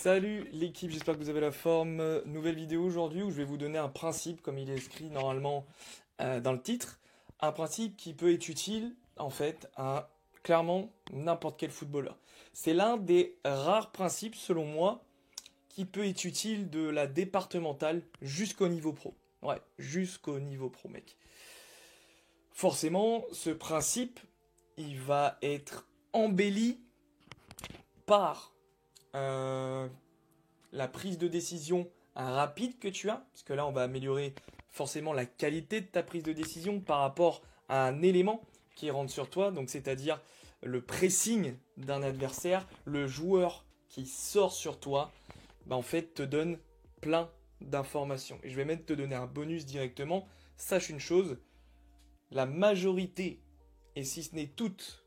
Salut l'équipe, j'espère que vous avez la forme. Nouvelle vidéo aujourd'hui où je vais vous donner un principe, comme il est écrit normalement dans le titre. Un principe qui peut être utile en fait à clairement n'importe quel footballeur. C'est l'un des rares principes, selon moi, qui peut être utile de la départementale jusqu'au niveau pro. Ouais, jusqu'au niveau pro, mec. Forcément, ce principe, il va être embelli par euh, la prise de décision rapide que tu as, parce que là on va améliorer forcément la qualité de ta prise de décision par rapport à un élément qui rentre sur toi, donc c'est-à-dire le pressing d'un adversaire, le joueur qui sort sur toi, bah en fait te donne plein d'informations. Et je vais même te donner un bonus directement. Sache une chose, la majorité, et si ce n'est toutes,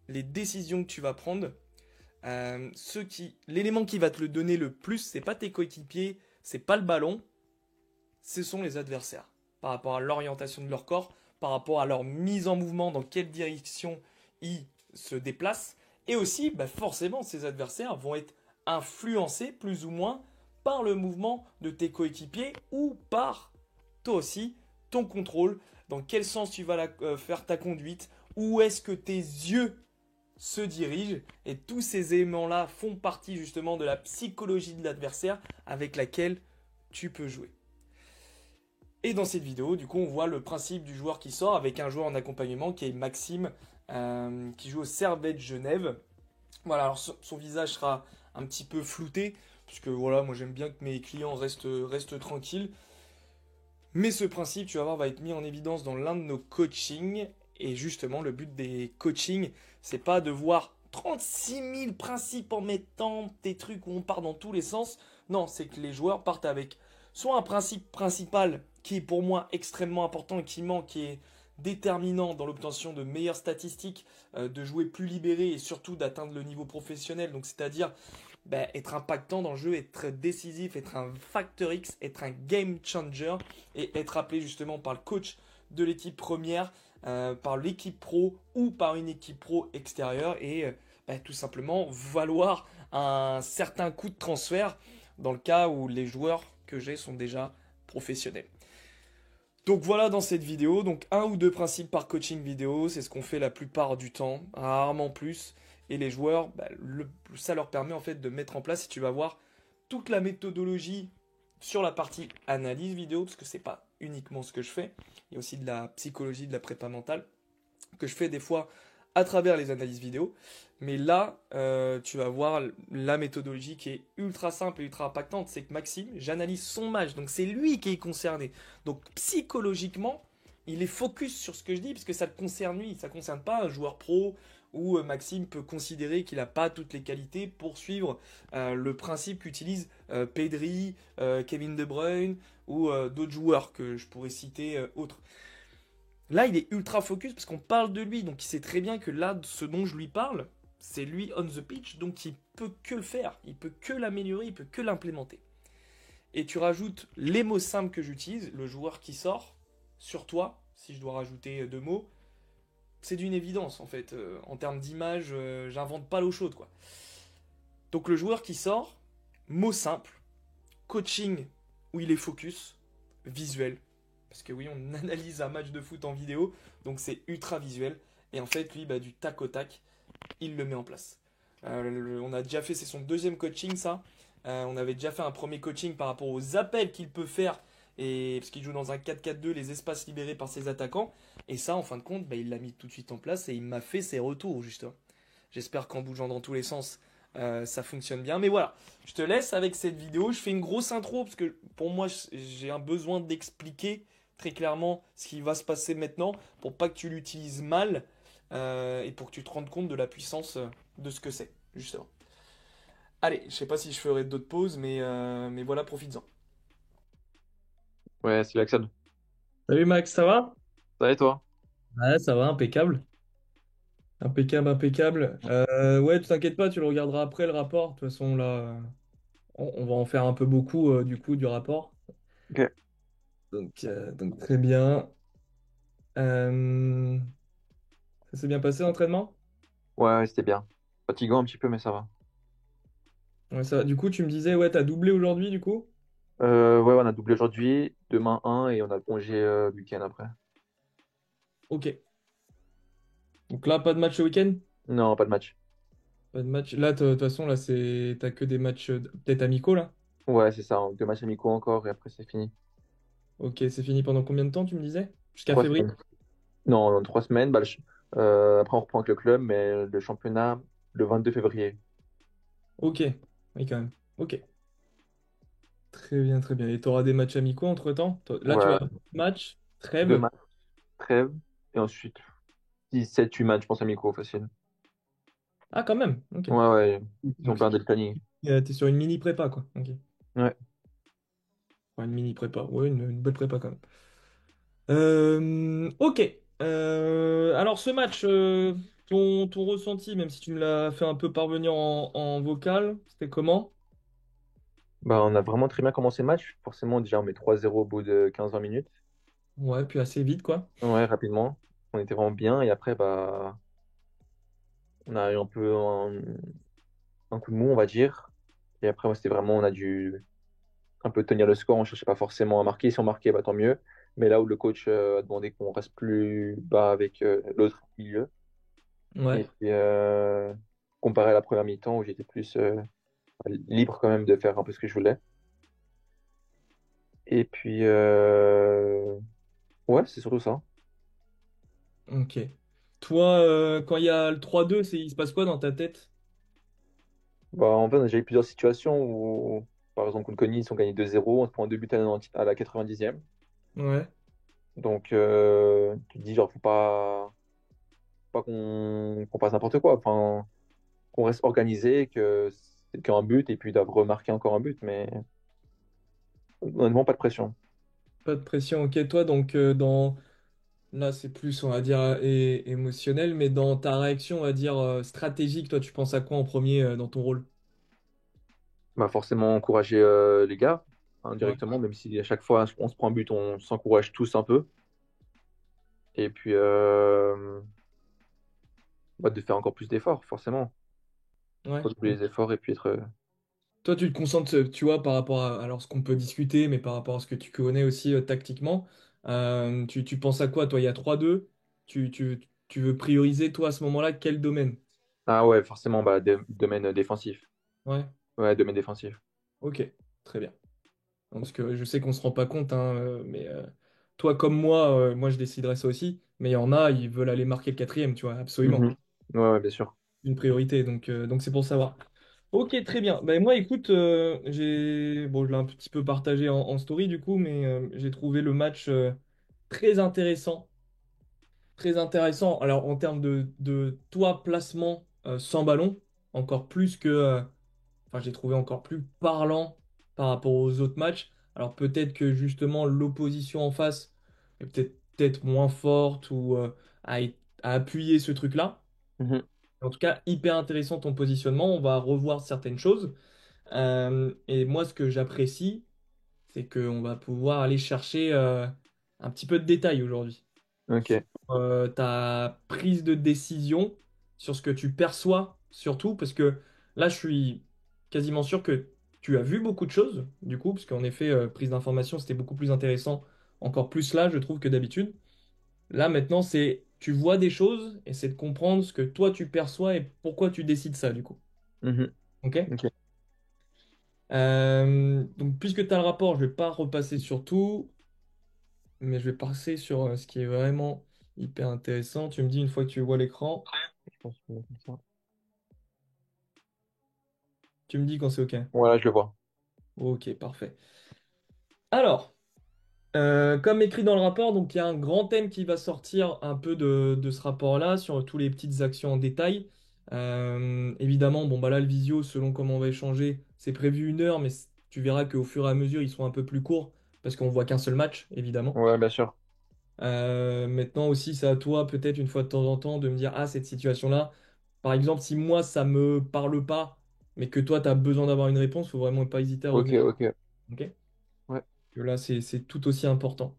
les décisions que tu vas prendre, l'élément qui va te le donner le plus, c'est pas tes coéquipiers, c'est pas le ballon, ce sont les adversaires. Par rapport à l'orientation de leur corps, par rapport à leur mise en mouvement, dans quelle direction ils se déplacent. Et aussi, bah forcément, ces adversaires vont être influencés plus ou moins par le mouvement de tes coéquipiers ou par toi aussi, ton contrôle, dans quel sens tu vas faire ta conduite, où est-ce que tes yeux se dirigent, et tous ces éléments-là font partie justement de la psychologie de l'adversaire avec laquelle tu peux jouer. Et dans cette vidéo, du coup, on voit le principe du joueur qui sort avec un joueur en accompagnement qui est Maxime, qui joue au Servette Genève. Voilà, alors son visage sera un petit peu flouté, puisque voilà, moi j'aime bien que mes clients restent tranquilles. Mais ce principe, tu vas voir, va être mis en évidence dans l'un de nos coachings. Et justement, le but des coachings, c'est pas de voir 36 000 principes en mettant des trucs où on part dans tous les sens. Non, c'est que les joueurs partent avec soit un principe principal qui est pour moi extrêmement important et qui manque, qui est déterminant dans l'obtention de meilleures statistiques, de jouer plus libéré et surtout d'atteindre le niveau professionnel. Donc c'est-à-dire être impactant dans le jeu, être décisif, être un facteur X, être un game changer et être appelé justement par le coach de l'équipe première, par l'équipe pro ou par une équipe pro extérieure et tout simplement valoir un certain coût de transfert dans le cas où les joueurs que j'ai sont déjà professionnels. Donc voilà dans cette vidéo, donc un ou deux principes par coaching vidéo, c'est ce qu'on fait la plupart du temps, rarement plus. Et les joueurs, ça leur permet en fait de mettre en place, et tu vas voir toute la méthodologie sur la partie analyse vidéo, parce que c'est pas uniquement ce que je fais, il y a aussi de la psychologie, de la prépa mentale, que je fais des fois à travers les analyses vidéo. Mais là, tu vas voir la méthodologie qui est ultra simple et ultra impactante. C'est que Maxime, j'analyse son match, donc c'est lui qui est concerné. Donc psychologiquement, il est focus sur ce que je dis, parce que ça le concerne lui, ça ne concerne pas un joueur pro où Maxime peut considérer qu'il n'a pas toutes les qualités pour suivre le principe qu'utilisent Pedri, Kevin De Bruyne ou d'autres joueurs que je pourrais citer autres. Là, il est ultra focus parce qu'on parle de lui, donc il sait très bien que là, ce dont je lui parle, c'est lui on the pitch, donc il peut que le faire, il peut que l'améliorer, il peut que l'implémenter. Et tu rajoutes les mots simples que j'utilise, le joueur qui sort, sur toi, si je dois rajouter deux mots, c'est d'une évidence en fait. En termes d'image, j'invente pas l'eau chaude quoi. Donc le joueur qui sort, mots simples, coaching où il est focus, visuel, parce que oui, on analyse un match de foot en vidéo, donc c'est ultra visuel. Et en fait, lui, du tac au tac, il le met en place. On a déjà fait, c'est son deuxième coaching, ça. On avait déjà fait un premier coaching par rapport aux appels qu'il peut faire, et parce qu'il joue dans un 4-4-2, les espaces libérés par ses attaquants. Et ça, en fin de compte, il l'a mis tout de suite en place et il m'a fait ses retours, justement. J'espère qu'en bougeant dans tous les sens, ça fonctionne bien. Mais voilà, je te laisse avec cette vidéo. Je fais une grosse intro parce que pour moi, j'ai un besoin d'expliquer très clairement ce qui va se passer maintenant pour pas que tu l'utilises mal et pour que tu te rendes compte de la puissance de ce que c'est, justement. Allez, je sais pas si je ferai d'autres pauses, mais voilà, profites-en. Ouais, c'est Axel. Salut Max, ça va? Ça va et toi? Ouais, ça va, impeccable. Impeccable, impeccable. Ouais, tu t'inquiètes pas, tu le regarderas après le rapport. De toute façon, là, on va en faire un peu beaucoup du coup du rapport. Ok. Donc très bien. Euh, Ça s'est bien passé l'entraînement? Ouais, ouais, c'était bien. Fatigant un petit peu, mais ça va. Ouais, ça, du coup, tu me disais, ouais, t'as doublé aujourd'hui, du coup? Ouais, on a doublé aujourd'hui, demain un et on a le congé le week-end après. Ok. Donc là, pas de match ce week-end? Non, pas de match. Pas de match. Là, de toute façon, là, t'as que des matchs peut-être amicaux, là? Ouais, c'est ça, hein, deux matchs amicaux encore et après c'est fini. Ok, c'est fini pendant combien de temps, tu me disais? Jusqu'à Trois février? semaines. Non, non, 3 semaines. Après, on reprend avec le club, mais le championnat le 22 février. Ok. Oui, quand même. Ok. Très bien, très bien. Et t'auras des matchs amicaux entre-temps? Là, tu vas Ouais, avoir match, deux trêve. matchs, trêve, et ensuite 6, 7, 8 matchs, je pense, amicaux, facile. Ah, quand même. Ok. Ouais, ouais, ils ont Donc, blindé le planning. t'es sur une mini prépa, quoi. Ok. Ouais. Enfin, une mini prépa. Ouais, une belle prépa, quand même. Ok. Alors, ce match, ton ressenti, même si tu me l'as fait un peu parvenir en vocal, c'était comment? Bah, on a vraiment très bien commencé le match. Forcément, déjà, on met 3-0 au bout de 15-20 minutes. Ouais, puis assez vite, quoi. Ouais, rapidement. On était vraiment bien. Et après, bah, on a eu un coup de mou, on va dire. Et après, ouais, c'était vraiment, on a dû un peu tenir le score. On cherchait pas forcément à marquer. Si on marquait, bah, tant mieux. Mais là où le coach a demandé qu'on reste plus bas avec l'autre milieu. Ouais. Et puis, comparé à la première mi-temps où j'étais plus libre quand même de faire un peu ce que je voulais. Et puis, ouais, c'est surtout ça. Ok. Toi, quand il y a le 3-2, il se passe quoi dans ta tête? Bah, en fait, on a déjà eu plusieurs situations où, par exemple, contre Konya, ils ont gagné 2-0, on se prend deux buts à la 90e. Ouais. Donc, tu te dis, genre, faut pas qu'on fasse n'importe quoi. Enfin, qu'on reste organisé, que c'est qu'un but, et puis ils doivent remarquer encore un but. Mais honnêtement, pas de pression. Pas de pression. Ok, toi, donc, là, c'est plus, on va dire, émotionnel, mais dans ta réaction, on va dire, stratégique, toi, tu penses à quoi en premier dans ton rôle? Bah, forcément, encourager les gars, Ouais. indirectement, même si à chaque fois on se prend un but, on s'encourage tous un peu. Et puis, bah, de faire encore plus d'efforts, forcément. Ouais. Redoubler les efforts et puis être. Toi, tu te concentres, tu vois, par rapport à alors, ce qu'on peut discuter, mais par rapport à ce que tu connais aussi tactiquement, tu penses à quoi, toi, il y a 3-2, tu veux prioriser, toi, à ce moment-là, quel domaine? Ah ouais, forcément, bah, domaine défensif. Ouais, Ouais, domaine défensif. ok, très bien. Non, parce que je sais qu'on se rend pas compte, hein, mais toi comme moi, moi je déciderai ça aussi, mais il y en a, ils veulent aller marquer le quatrième, tu vois, absolument. Mhm. Ouais, ouais, bien sûr. Une priorité, donc c'est pour savoir. Ok, très bien. Ben moi, écoute, bon, je l'ai un petit peu partagé en story du coup, mais j'ai trouvé le match très intéressant. Très intéressant. Alors, en termes de toi, placement sans ballon, encore plus que. Enfin, j'ai trouvé encore plus parlant par rapport aux autres matchs. Alors, peut-être que justement, l'opposition en face est peut-être moins forte ou a appuyé ce truc-là. Mhm. En tout cas, hyper intéressant ton positionnement. On va revoir certaines choses. Et moi, ce que j'apprécie, c'est qu'on va pouvoir aller chercher un petit peu de détails aujourd'hui Ok. ta prise de décision, sur ce que tu perçois surtout, parce que là, je suis quasiment sûr que tu as vu beaucoup de choses, du coup, parce qu'en effet, prise d'information, c'était beaucoup plus intéressant, encore plus là, je trouve, que d'habitude. Là, maintenant, c'est tu vois des choses et c'est de comprendre ce que toi tu perçois et pourquoi tu décides ça, du coup. Mhm. Ok? Ok. Donc, puisque tu as le rapport, je vais pas repasser sur tout, mais je vais passer sur ce qui est vraiment hyper intéressant. Tu me dis une fois que tu vois l'écran, Je pense que c'est comme ça. tu me dis quand c'est OK. Voilà, je le vois. Ok, parfait. Alors, comme écrit dans le rapport, donc il y a un grand thème qui va sortir un peu de ce rapport-là sur tous les petites actions en détail. Évidemment, bon bah là le visio, selon comment on va échanger, c'est prévu 1 heure, mais tu verras qu'au fur et à mesure, ils seront un peu plus courts parce qu'on voit qu'un seul match, évidemment. Ouais, bien sûr. Maintenant aussi, c'est à toi peut-être une fois de temps en temps de me dire, ah cette situation-là, par exemple, si moi ça me parle pas, mais que toi tu as besoin d'avoir une réponse, faut vraiment pas hésiter à Ok, revenir. ok. Ok? Ouais. Que là, c'est tout aussi important.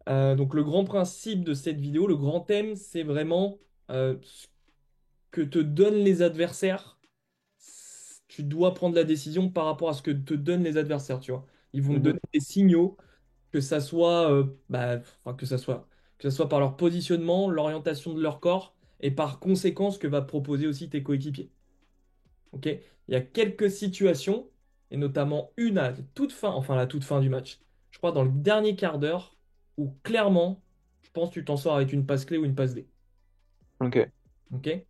Donc, le grand principe de cette vidéo, le grand thème, c'est vraiment ce que te donnent les adversaires. tu dois prendre la décision par rapport à ce que te donnent les adversaires, tu vois. Ils vont te Mhm. donner des signaux, que ça soit, enfin, que ça soit par leur positionnement, l'orientation de leur corps, et par conséquence que va proposer aussi tes coéquipiers. Ok? Il y a quelques situations, et notamment une à la toute fin, enfin à la toute fin du match, je crois dans le dernier quart d'heure, où clairement, je pense que tu t'en sors avec une passe clé ou une passe D. Ok. Ok?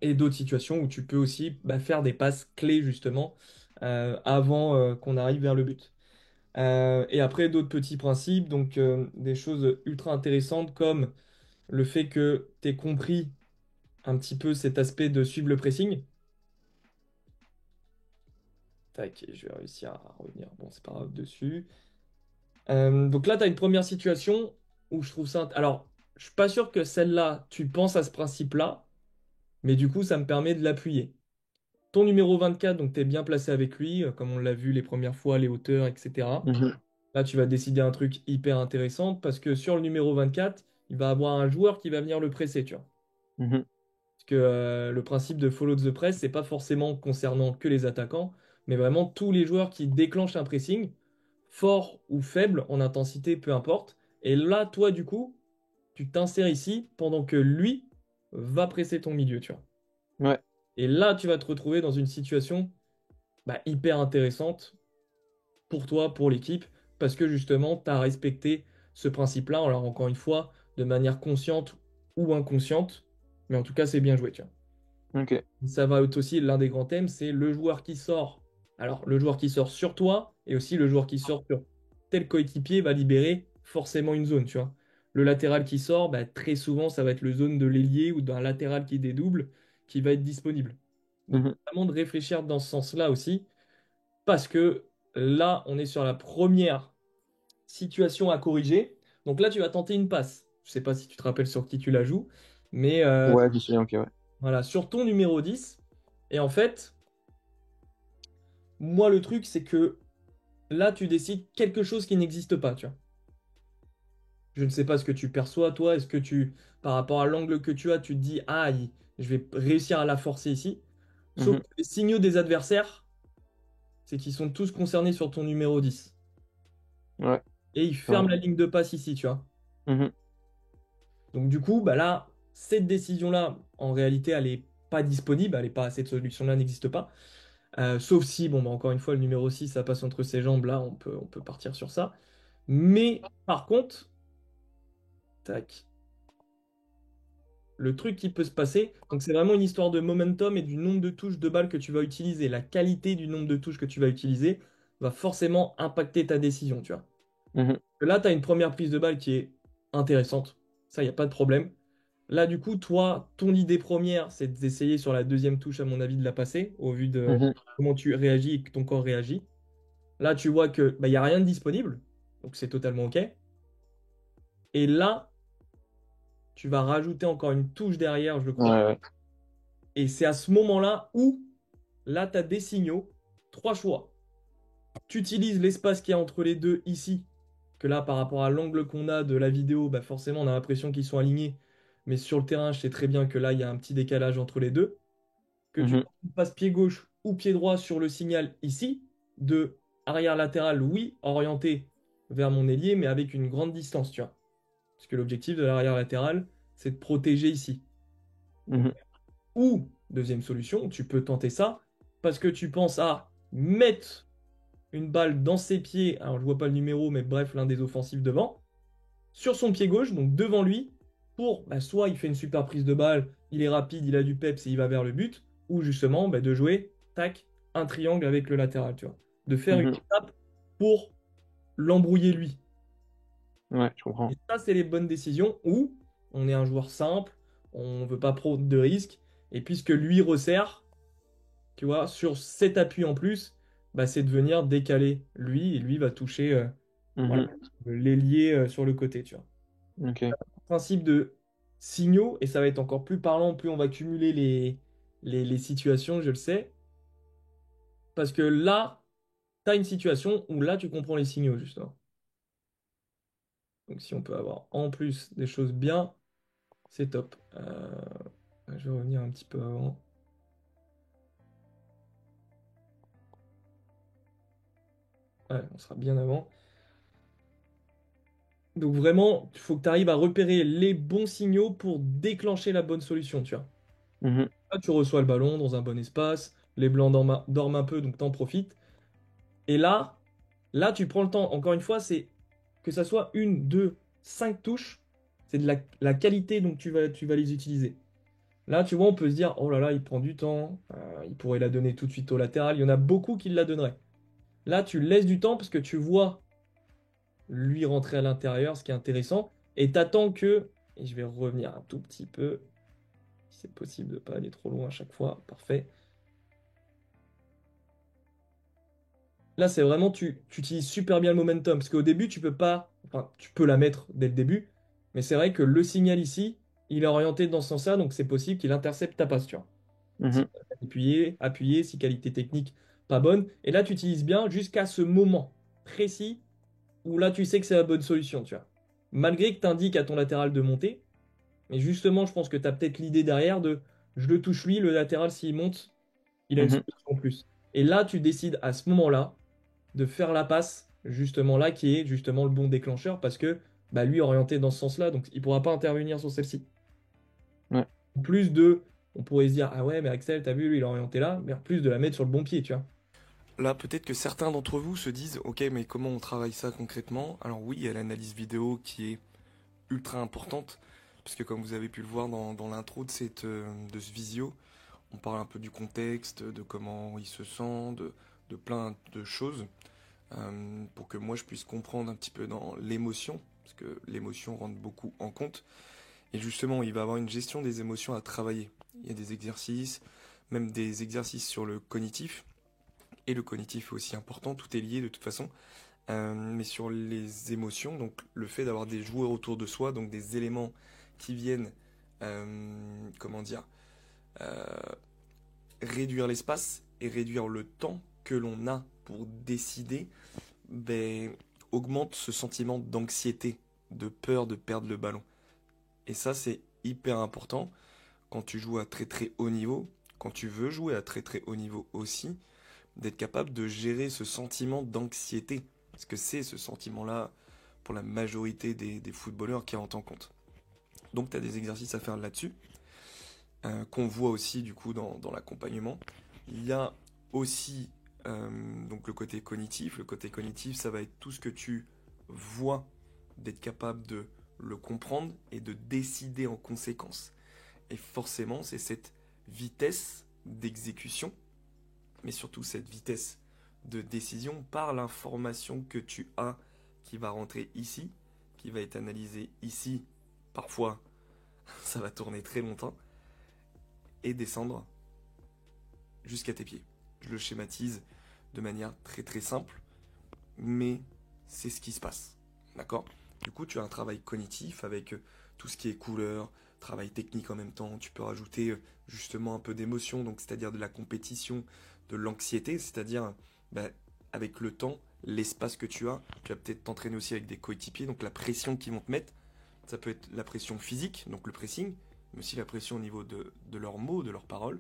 Et d'autres situations où tu peux aussi faire des passes clés justement avant qu'on arrive vers le but. Et après, d'autres petits principes, donc des choses ultra intéressantes comme le fait que tu aies compris un petit peu cet aspect de suivre le pressing. Tac, et je vais réussir à revenir. Bon, c'est pas grave dessus. Donc là, tu as une première situation où je trouve ça. Alors, je suis pas sûr que celle-là, tu penses à ce principe-là, mais du coup, ça me permet de l'appuyer. Ton numéro 24, donc tu es bien placé avec lui, comme on l'a vu les premières fois, les hauteurs, etc. Mhm. Là, tu vas décider un truc hyper intéressant parce que sur le numéro 24, il va avoir un joueur qui va venir le presser, tu vois. Mhm. Parce que le principe de follow the press, c'est pas forcément concernant que les attaquants, mais vraiment tous les joueurs qui déclenchent un pressing, fort ou faible en intensité, peu importe. Et là, toi, du coup, tu t'insères ici pendant que lui va presser ton milieu, tu vois. Ouais. Et là, tu vas te retrouver dans une situation hyper intéressante pour toi, pour l'équipe, parce que justement, tu as respecté ce principe-là, alors encore une fois, de manière consciente ou inconsciente, mais en tout cas, c'est bien joué, tu vois. Ok. Ça va être aussi l'un des grands thèmes, c'est le joueur qui sort. Alors, le joueur qui sort sur toi, et aussi le joueur qui sort sur tel coéquipier va libérer forcément une zone, tu vois. Le latéral qui sort, très souvent, ça va être le zone de l'ailier ou d'un latéral qui dédouble qui va être disponible. Donc, Mhm. vraiment de réfléchir dans ce sens-là aussi, parce que là, on est sur la première situation à corriger. Donc là, tu vas tenter une passe. Je sais pas si tu te rappelles sur qui tu la joues, mais Ouais, je me souviens, ok, ouais. voilà, sur ton numéro 10. Et en fait, moi, le truc, c'est que là, tu décides quelque chose qui n'existe pas, tu vois. Je ne sais pas ce que tu perçois, toi. Est-ce que par rapport à l'angle que tu as, tu te dis, aïe, je vais réussir à la forcer ici. Sauf Mhm. que les signaux des adversaires, c'est qu'ils sont tous concernés sur ton numéro 10. Ouais, Et ils c'est vrai. ferment la ligne de passe ici, tu vois. Mhm. Donc du coup, là, cette décision-là, en réalité, elle n'est pas disponible, cette solution-là n'existe pas. Sauf si, bon, encore une fois, le numéro 6, ça passe entre ses jambes, là, on peut partir sur ça. Mais par contre, tac, le truc qui peut se passer, donc c'est vraiment une histoire de momentum et du nombre de touches de balle que tu vas utiliser. La qualité du nombre de touches que tu vas utiliser va forcément impacter ta décision, tu vois. Mhm. Là, tu as une première prise de balle qui est intéressante. Ça, il n'y a pas de problème. Là, du coup, toi, ton idée première, c'est d'essayer sur la deuxième touche, à mon avis, de la passer, au vu de Mhm. comment tu réagis et que ton corps réagit. Là, tu vois que il y a rien de disponible, donc c'est totalement OK. Et là, tu vas rajouter encore une touche derrière, je Ouais, crois. ouais. Et c'est à ce moment-là où, là, tu as des signaux, trois choix. Tu utilises l'espace qu'il y a entre les deux ici, que là, par rapport à l'angle qu'on a de la vidéo, forcément, on a l'impression qu'ils sont alignés. Mais sur le terrain, je sais très bien que là, il y a un petit décalage entre les deux. Que tu Mhm. passes pied gauche ou pied droit sur le signal ici, de arrière latéral, oui, orienté vers mon ailier, mais avec une grande distance, tu vois. Parce que l'objectif de l'arrière latéral, c'est de protéger ici. Mhm. Ou, deuxième solution, tu peux tenter ça parce que tu penses à mettre une balle dans ses pieds, alors je vois pas le numéro, mais bref, l'un des offensifs devant, sur son pied gauche, donc devant lui, pour soit il fait une super prise de balle, il est rapide, il a du peps et il va vers le but, ou justement de jouer, tac, un triangle avec le latéral, tu vois. De faire une Mhm. étape pour l'embrouiller lui. Ouais, je Et comprends. ça, c'est les bonnes décisions où on est un joueur simple, on veut pas prendre de risques, et puisque lui resserre, tu vois, sur cet appui en plus, c'est de venir décaler lui, et lui va toucher voilà, Mhm. l'ailier sur le côté, tu vois. Ok. Principe de signaux, et ça va être encore plus parlant, plus on va cumuler les situations, je le sais, parce que là, tu as une situation où là, tu comprends les signaux, justement. Donc si on peut avoir en plus des choses bien, c'est top. Je vais revenir un petit peu avant. Ouais, on sera bien avant. Donc vraiment, il faut que tu arrives à repérer les bons signaux pour déclencher la bonne solution, tu vois. Mhm. Là, tu reçois le ballon dans un bon espace, les blancs dorment un peu, donc t'en profites. Et là, tu prends le temps. Encore une fois, c'est que ça soit une, deux, cinq touches, c'est de la qualité, donc tu vas les utiliser. Là, tu vois, on peut se dire, oh là là, il prend du temps, il pourrait la donner tout de suite au latéral. Il y en a beaucoup qui la donneraient. Là, tu laisses du temps parce que tu vois lui rentrer à l'intérieur, ce qui est intéressant, et t'attends que, et je vais revenir un tout petit peu, si c'est possible de pas aller trop loin à chaque fois, parfait. Là, c'est vraiment, tu utilises super bien le momentum, parce qu'au début, tu peux pas, enfin, tu peux la mettre dès le début, mais c'est vrai que le signal ici, il est orienté dans ce sens-là, donc c'est possible qu'il intercepte ta passe, tu vois. Si Mhm. appuyé, si qualité technique pas bonne, et là, tu utilises bien jusqu'à ce moment précis où là, tu sais que c'est la bonne solution, tu vois. Malgré que tu indiques à ton latéral de monter, mais justement, je pense que tu as peut-être l'idée derrière de je le touche lui, le latéral, s'il monte, il a une Mhm. solution en plus. Et là, tu décides à ce moment-là de faire la passe, justement là, qui est justement le bon déclencheur, parce que bah, lui est orienté dans ce sens-là, donc il ne pourra pas intervenir sur celle-ci. Ouais. En plus de, on pourrait se dire, ah ouais, mais Axel, t'as vu, lui, il est orienté là, mais en plus de la mettre sur le bon pied, tu vois. Là, peut-être que certains d'entre vous se disent, ok, mais comment on travaille ça concrètement? Alors oui, il y a l'analyse vidéo qui est ultra importante, puisque comme vous avez pu le voir dans l'intro de ce visio, on parle un peu du contexte, de comment il se sent, de plein de choses, pour que moi je puisse comprendre un petit peu dans l'émotion, parce que l'émotion rentre beaucoup en compte. Et justement, il va y avoir une gestion des émotions à travailler. Il y a des exercices, même des exercices sur le cognitif. Et le cognitif est aussi important, tout est lié de toute façon. Mais sur les émotions, donc le fait d'avoir des joueurs autour de soi, donc des éléments qui viennent, comment dire, euh, réduire l'espace et réduire le temps que l'on a pour décider, ben, augmente ce sentiment d'anxiété, de peur de perdre le ballon. Et ça, c'est hyper important quand tu joues à très très haut niveau, quand tu veux jouer à très très haut niveau aussi, d'être capable de gérer ce sentiment d'anxiété. Parce que c'est ce sentiment-là pour la majorité des footballeurs qui rentrent en compte. Donc tu as des exercices à faire là-dessus, qu'on voit aussi du coup dans l'accompagnement. Il y a aussi donc le côté cognitif. Le côté cognitif, ça va être tout ce que tu vois, d'être capable de le comprendre et de décider en conséquence. Et forcément, c'est cette vitesse d'exécution, mais surtout cette vitesse de décision par l'information que tu as qui va rentrer ici, qui va être analysée ici. Parfois, ça va tourner très longtemps et descendre jusqu'à tes pieds. Je le schématise de manière très très simple, mais c'est ce qui se passe. D'accord? Du coup, tu as un travail cognitif avec tout ce qui est couleur, travail technique en même temps. Tu peux rajouter justement un peu d'émotion, donc c'est-à-dire de la compétition, de l'anxiété, c'est-à-dire bah, avec le temps, l'espace que tu vas peut-être t'entraîner aussi avec des coéquipiers, donc la pression qu'ils vont te mettre, ça peut être la pression physique, donc le pressing, mais aussi la pression au niveau de leurs mots, de leurs paroles,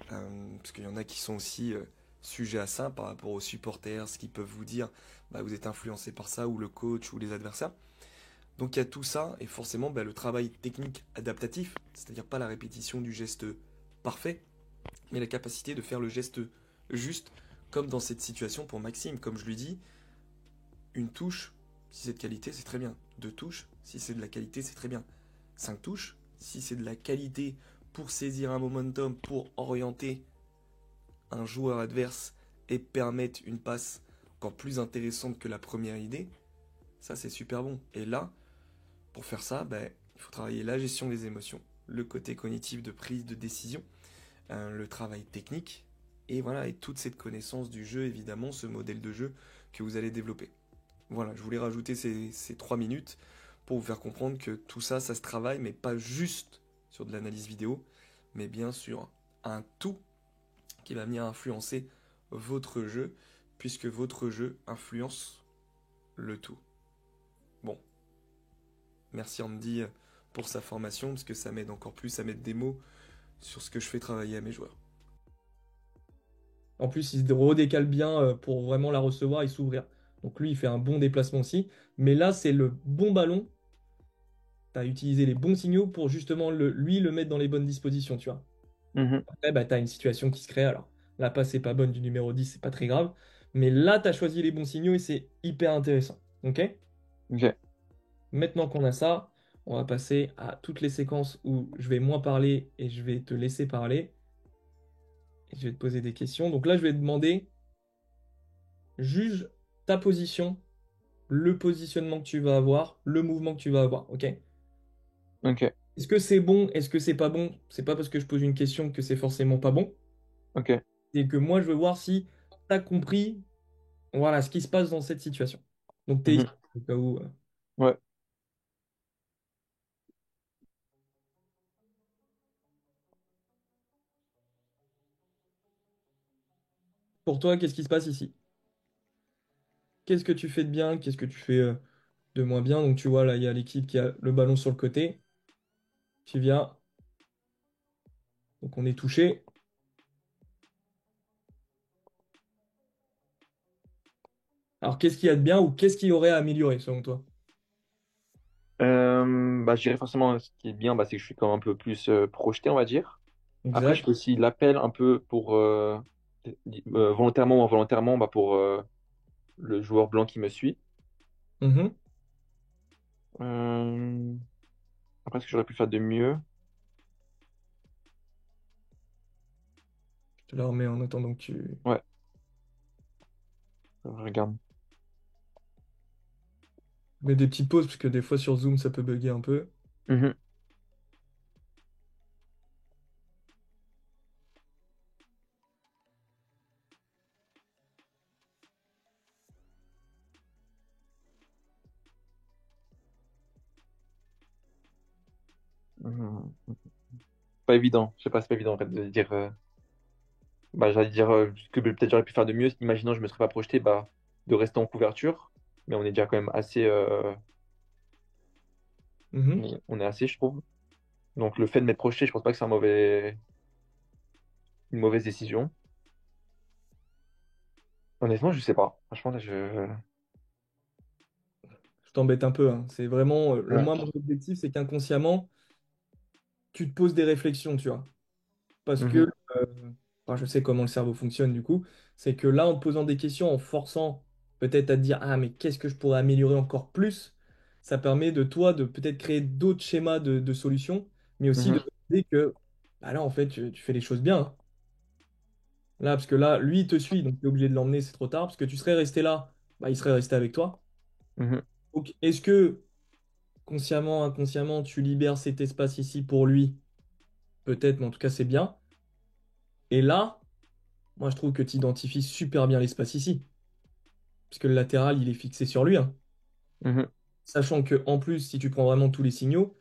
parce qu'il y en a qui sont aussi sujets à ça par rapport aux supporters, ce qu'ils peuvent vous dire, bah, vous êtes influencé par ça, ou le coach, ou les adversaires. Donc il y a tout ça, et forcément bah, le travail technique adaptatif, c'est-à-dire pas la répétition du geste parfait, mais la capacité de faire le geste juste, comme dans cette situation pour Maxime, comme je lui dis, une touche, si c'est de qualité, c'est très bien. Deux touches, si c'est de la qualité, c'est très bien. Cinq touches, si c'est de la qualité pour saisir un momentum, pour orienter un joueur adverse et permettre une passe encore plus intéressante que la première idée, ça c'est super bon. Et là, pour faire ça, ben, il faut travailler la gestion des émotions, le côté cognitif de prise de décision, le travail technique, et voilà, et toute cette connaissance du jeu, évidemment, ce modèle de jeu que vous allez développer. Voilà, je voulais rajouter ces 3 minutes pour vous faire comprendre que tout ça, ça se travaille, mais pas juste sur de l'analyse vidéo, mais bien sur un tout qui va venir influencer votre jeu, puisque votre jeu influence le tout. Bon, merci Andy pour sa formation, parce que ça m'aide encore plus à mettre des mots sur ce que je fais travailler à mes joueurs. En plus, il se redécale bien pour vraiment la recevoir et s'ouvrir. Donc lui, il fait un bon déplacement aussi. Mais là, c'est le bon ballon. Tu as utilisé les bons signaux pour justement lui le mettre dans les bonnes dispositions, tu vois. Mhm. Après, bah, tu as une situation qui se crée. Alors, la passe n'est pas bonne du numéro 10, c'est pas très grave. Mais là, tu as choisi les bons signaux et c'est hyper intéressant. Ok? Ok. Maintenant qu'on a ça, on va passer à toutes les séquences où je vais moins parler et je vais te laisser parler. Et je vais te poser des questions. Donc là, je vais te demander, juge ta position, le positionnement que tu vas avoir, le mouvement que tu vas avoir. Ok? Ok. Est-ce que c'est bon? Est-ce que c'est pas bon? C'est pas parce que je pose une question que c'est forcément pas bon. Ok. C'est que moi, je veux voir si tu as compris, voilà, ce qui se passe dans cette situation. Donc, t'es ici, Mhm. au cas où. Ouais. Pour toi, qu'est-ce qui se passe ici? Qu'est-ce que tu fais de bien? Qu'est-ce que tu fais de moins bien? Donc, tu vois, là, il y a l'équipe qui a le ballon sur le côté. Tu viens. Donc, on est touché. Alors, qu'est-ce qu'il y a de bien ou qu'est-ce qu'il y aurait à améliorer, selon toi? Bah, je dirais forcément ce qui est bien, bah, c'est que je suis quand même un peu plus projeté, on va dire. Après, je Exact. fais aussi l'appel un peu pour volontairement ou involontairement bah, pour le joueur blanc qui me suit. Mhm. Euh, Après, ce que j'aurais pu faire de mieux? Je te la remets en attendant que tu Ouais, je regarde. mets des petites pauses, parce que des fois, sur Zoom, ça peut bugger un peu. Mhm. Mhm. Pas évident. Je sais pas, c'est pas évident en fait de dire. Bah, j'allais dire que peut-être j'aurais pu faire de mieux. Imaginons, je me serais pas projeté, bah, de rester en couverture. Mais on est déjà quand même assez. Mhm. On est assez, je trouve. Donc le fait de m'être projeté, je pense pas que c'est une mauvaise décision. Honnêtement, je sais pas. Franchement, là, je. Je t'embête un peu, hein. C'est vraiment, Ouais. moi, mon objectif, c'est qu'inconsciemment, tu te poses des réflexions, tu vois. Parce que, Mhm. euh, enfin, je sais comment le cerveau fonctionne du coup, c'est que là, en te posant des questions, en forçant peut-être à te dire, ah, mais qu'est-ce que je pourrais améliorer encore plus, ça permet de toi de peut-être créer d'autres schémas de solutions, mais aussi de Mhm. réaliser que, bah là, en fait, tu fais les choses bien, hein. Là, parce que là, lui, il te suit, donc tu es obligé de l'emmener, c'est trop tard, parce que tu serais resté là, bah, il serait resté avec toi. Mhm. Donc, est-ce que, consciemment, inconsciemment, tu libères cet espace ici pour lui? Peut-être, mais en tout cas, c'est bien. Et là, moi, je trouve que tu identifies super bien l'espace ici, puisque le latéral, il est fixé sur lui, hein. Mhm. Sachant que en plus, si tu prends vraiment tous les signaux,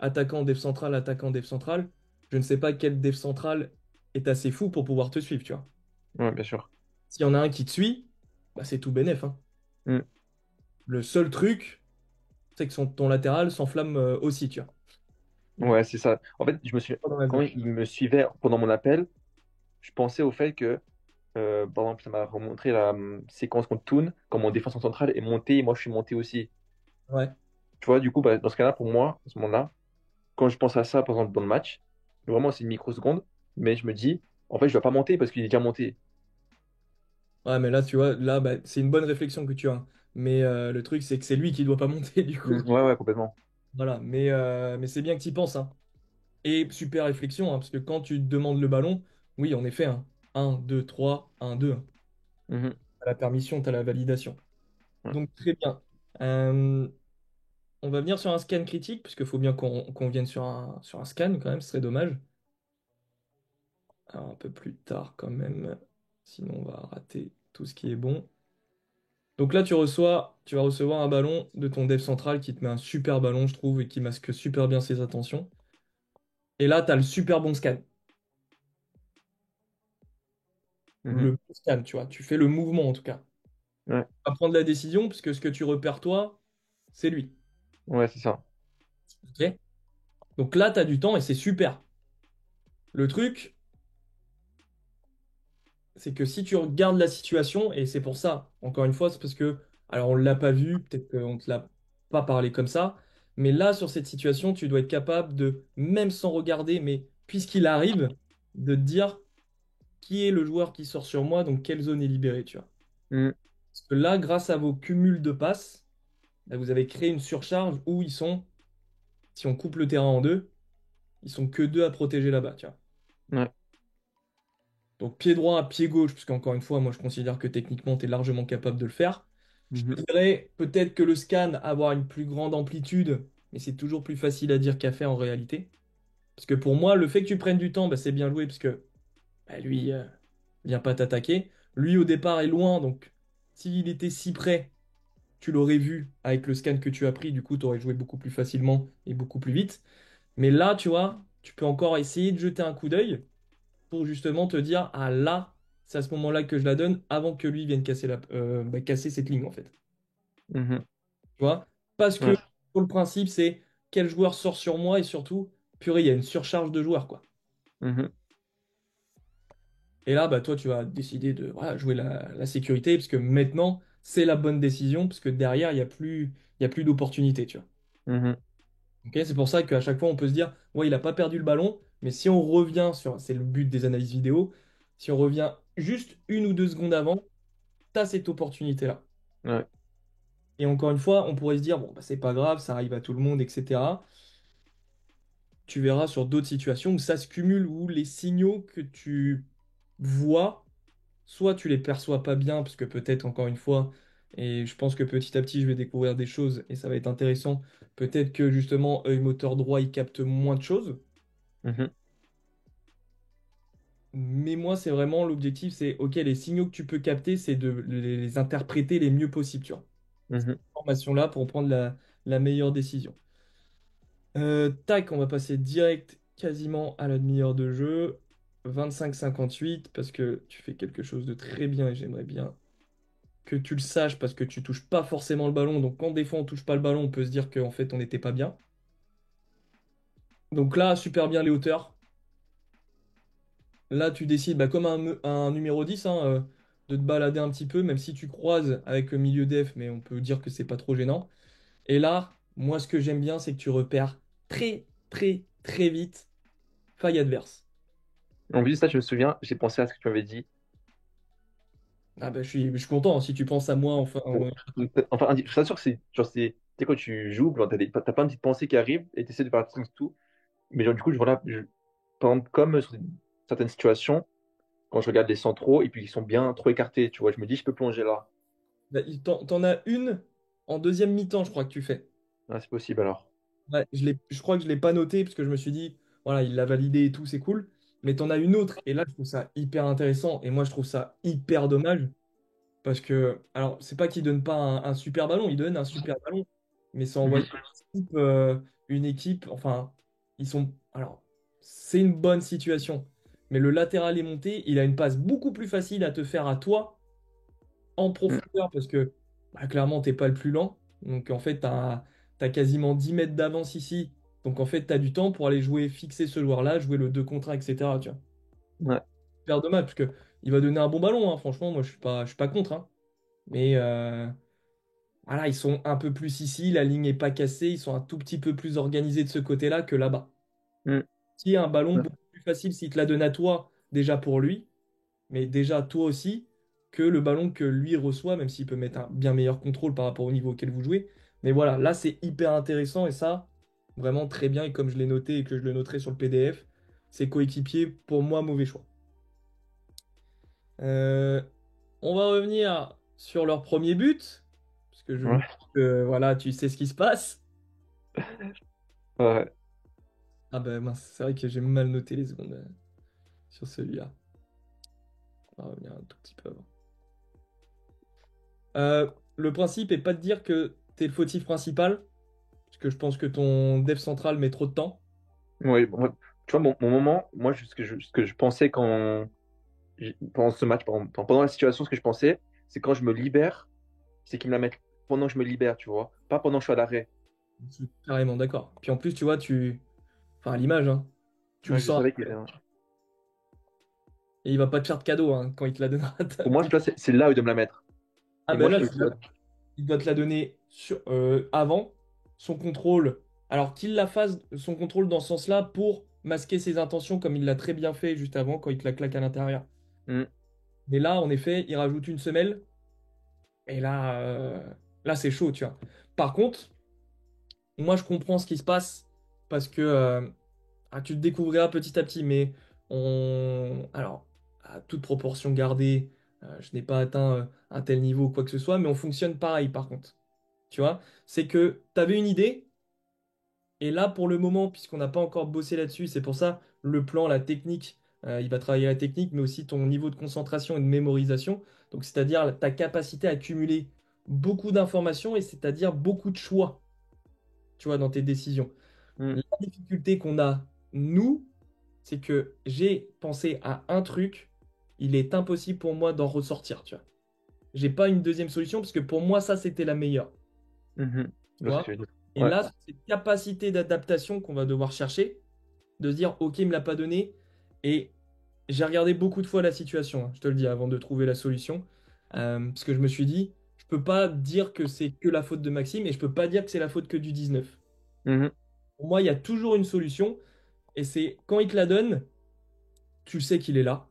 attaquant, def central, je ne sais pas quel def central est assez fou pour pouvoir te suivre, tu vois. Ouais, bien sûr. S'il y en a un qui te suit, bah, c'est tout bénef, hein. Mhm. Le seul truc, c'est que ton latéral s'enflamme aussi, tu vois. Il Ouais, c'est ça. En fait, pas dans la quand zone. il me suivait pendant mon appel, je pensais au fait que, par exemple, ça m'a remontré la séquence contre Toon, quand mon défenseur central est monté et moi je suis monté aussi. Ouais. Tu vois, du coup, bah, dans ce cas-là, pour moi, à ce moment-là, quand je pense à ça, par exemple, dans le match, vraiment, c'est une microseconde, mais je me dis, en fait, je dois pas monter parce qu'il est déjà monté. Ouais, mais là, tu vois, là, bah, c'est une bonne réflexion que tu as, hein. Mais le truc, c'est que c'est lui qui doit pas monter, du coup. Ouais, ouais, complètement. Voilà. Mais c'est bien que tu y penses, hein. Et super réflexion, hein, parce que quand tu demandes le ballon, oui, en effet, hein, 1, 2, 3, 1, 2. Mhm. Tu as la permission, tu as la validation. Ouais. Donc, très bien. Euh, on va venir sur un scan critique, parce qu'il faut bien qu'on vienne sur un scan, quand même, ce serait dommage. Alors, un peu plus tard, quand même. Sinon, on va rater tout ce qui est bon. Donc là, tu vas recevoir un ballon de ton dev central qui te met un super ballon, je trouve, et qui masque super bien ses intentions. Et là, tu as le super bon scan. Mhm. Le bon scan, tu vois. Tu fais le mouvement, en tout cas. Ouais, À prendre la décision, puisque ce que tu repères, toi, c'est lui. ouais, c'est ça. Ok. Donc là, tu as du temps et c'est super. Le truc, c'est que si tu regardes la situation, et c'est pour ça, encore une fois, c'est parce que Alors, on ne l'a pas vu, peut-être qu'on ne te l'a pas parlé comme ça, mais là, sur cette situation, tu dois être capable de, même sans regarder, mais puisqu'il arrive, de te dire qui est le joueur qui sort sur moi, donc quelle zone est libérée, tu vois. Mhm. Parce que là, grâce à vos cumuls de passes, là, vous avez créé une surcharge où si on coupe le terrain en deux, ils sont que deux à protéger là-bas, tu vois. Ouais. Donc pied droit, pied gauche, parce qu'encore une fois, moi je considère que techniquement, tu es largement capable de le faire. Je Mhm. te dirais peut-être que le scan, avoir une plus grande amplitude, mais c'est toujours plus facile à dire qu'à faire en réalité. Parce que pour moi, le fait que tu prennes du temps, bah, c'est bien joué, parce que bah, lui, vient pas t'attaquer. Lui, au départ, est loin, donc s'il était si près, tu l'aurais vu avec le scan que tu as pris, du coup, tu aurais joué beaucoup plus facilement et beaucoup plus vite. Mais là, tu vois, tu peux encore essayer de jeter un coup d'œil pour justement te dire, ah là, c'est à ce moment-là que je la donne avant que lui vienne casser cette ligne, en fait. Mhm. Tu vois? Parce que, Ouais. pour le principe, c'est quel joueur sort sur moi et surtout, purée, il y a une surcharge de joueurs, quoi. Mhm. Et là, bah, toi, tu vas décider de voilà, jouer la sécurité, parce que maintenant, c'est la bonne décision, parce que derrière, il y a plus d'opportunité, tu vois. Mhm. Ok, c'est pour ça qu'à chaque fois, on peut se dire, ouais, il n'a pas perdu le ballon, mais si on revient sur, c'est le but des analyses vidéo, si on revient juste 1 ou 2 secondes avant, tu as cette opportunité-là. Ouais. Et encore une fois, on pourrait se dire, bon, bah, c'est pas grave, ça arrive à tout le monde, etc. Tu verras sur d'autres situations où ça se cumule, où les signaux que tu vois, soit tu les perçois pas bien, parce que peut-être, encore une fois, et je pense que petit à petit, je vais découvrir des choses et ça va être intéressant. Peut-être que justement, œil moteur droit, il capte moins de choses. Mhm. Mais moi, c'est vraiment l'objectif, c'est, ok, les signaux que tu peux capter, c'est de les interpréter les mieux possible, tu vois. Mhm. Formation-là pour prendre la meilleure décision. Tac, on va passer direct quasiment à la demi-heure de jeu. 25-58, parce que tu fais quelque chose de très bien et j'aimerais bien que tu le saches parce que tu touches pas forcément le ballon. Donc quand des fois on touche pas le ballon, on peut se dire qu'en fait on n'était pas bien. Donc là, super bien les hauteurs. Là, tu décides, bah, comme un numéro 10, hein, de te balader un petit peu, même si tu croises avec le milieu def, mais on peut dire que c'est pas trop gênant. Et là, moi, ce que j'aime bien, c'est que tu repères très, très, très vite faille adverse. En plus de ça, je me souviens, j'ai pensé à ce que tu m'avais dit. Ah bah, je suis content, si tu penses à moi, enfin. Bon, enfin, je suis sûr que c'est genre, tu sais, quand tu joues, genre, t'as pas une petite pensée qui arrive et tu essaies de faire attention à tout. Mais genre, du coup, voilà, par exemple, comme sur certaines situations, quand je regarde les centraux et puis ils sont bien trop écartés, tu vois, je me dis, je peux plonger là. Bah, t'en as une en deuxième mi-temps, je crois que tu fais. Ah, c'est possible alors. Ouais, je crois que je l'ai pas noté parce que je me suis dit, voilà, il l'a validé et tout, c'est cool. Mais t'en as une autre, et là, je trouve ça hyper intéressant, et moi, je trouve ça hyper dommage. Parce que, alors, c'est pas qu'il donne pas un super ballon, il donne un super ballon, mais ça envoie Mhm. une équipe, enfin, ils sont. Alors, c'est une bonne situation, mais le latéral est monté, il a une passe beaucoup plus facile à te faire à toi en Mhm. profondeur, parce que bah, clairement, t'es pas le plus lent. Donc, en fait, t'as quasiment 10 mètres d'avance ici. Donc, en fait, t'as du temps pour aller jouer, fixer ce joueur-là, jouer le 2 contre 1, etc. Tu vois. Ouais. Super dommage, parce que il va donner un bon ballon, hein, franchement, moi, je suis pas contre, hein. Mais voilà, ils sont un peu plus ici, la ligne n'est pas cassée, ils sont un tout petit peu plus organisés de ce côté-là que là-bas. Mhm. Qui a un ballon Ouais. beaucoup plus facile s'il te la donne à toi, déjà pour lui, mais déjà toi aussi, que le ballon que lui reçoit, même s'il peut mettre un bien meilleur contrôle par rapport au niveau auquel vous jouez. Mais voilà, là c'est hyper intéressant et ça, vraiment très bien. Et comme je l'ai noté et que je le noterai sur le PDF, c'est coéquipier, pour moi, mauvais choix. Euh, on va revenir sur leur premier but, parce que je me Ouais. dis que voilà, tu sais ce qui se passe. Ouais. Ah bah mince, c'est vrai que j'ai mal noté les secondes sur celui-là. On va revenir un tout petit peu avant. Le principe est pas de dire que t'es le fautif principal, parce que je pense que ton dev central met trop de temps. Ouais, bon, ouais. Tu vois, mon moment, moi, ce que je pensais pendant ce match, pendant la situation, ce que je pensais, c'est quand je me libère, c'est qu'ils me la mettent pendant que je me libère, tu vois, pas pendant que je suis à l'arrêt. Je suis carrément d'accord. Puis en plus, tu vois, enfin à l'image, hein, tu le Ouais, je sens. savais qu'il y avait un... Et il va pas te faire de cadeau hein, quand il te la donnera. Pour moi, tu vois, c'est là où il doit me la mettre. Ah Et ben moi, là, je suis d'accord. il doit te la donner avant son contrôle. Alors qu'il la fasse, son contrôle dans ce sens-là, pour masquer ses intentions, comme il l'a très bien fait juste avant, quand il te la claque à l'intérieur. Mhm. Mais là, en effet, il rajoute une semelle, et là, là c'est chaud, tu vois. Par contre, moi, je comprends ce qui se passe, parce que tu te découvriras petit à petit, mais alors, à toute proportion gardée, je n'ai pas atteint un tel niveau ou quoi que ce soit, mais on fonctionne pareil, par contre. Tu vois, c'est que tu avais une idée, et là, pour le moment, puisqu'on n'a pas encore bossé là-dessus, c'est pour ça le plan, la technique, il va travailler la technique, mais aussi ton niveau de concentration et de mémorisation. Donc, c'est-à-dire ta capacité à accumuler beaucoup d'informations et c'est-à-dire beaucoup de choix, tu vois, dans tes décisions. Mhm. La difficulté qu'on a, nous, c'est que j'ai pensé à un truc, il est impossible pour moi d'en ressortir, tu vois. J'ai pas une deuxième solution parce que pour moi, ça, c'était la meilleure. Mhm. Tu Je vois ce que tu vois. veux dire. Et Ouais. là, c'est cette capacité d'adaptation qu'on va devoir chercher, de se dire, OK, il me l'a pas donné. Et j'ai regardé beaucoup de fois la situation, hein, je te le dis, avant de trouver la solution. Parce que je me suis dit, je peux pas dire que c'est que la faute de Maxime et je peux pas dire que c'est la faute que du 19. Mhm. Pour moi, il y a toujours une solution et c'est quand il te la donne, tu sais qu'il est là.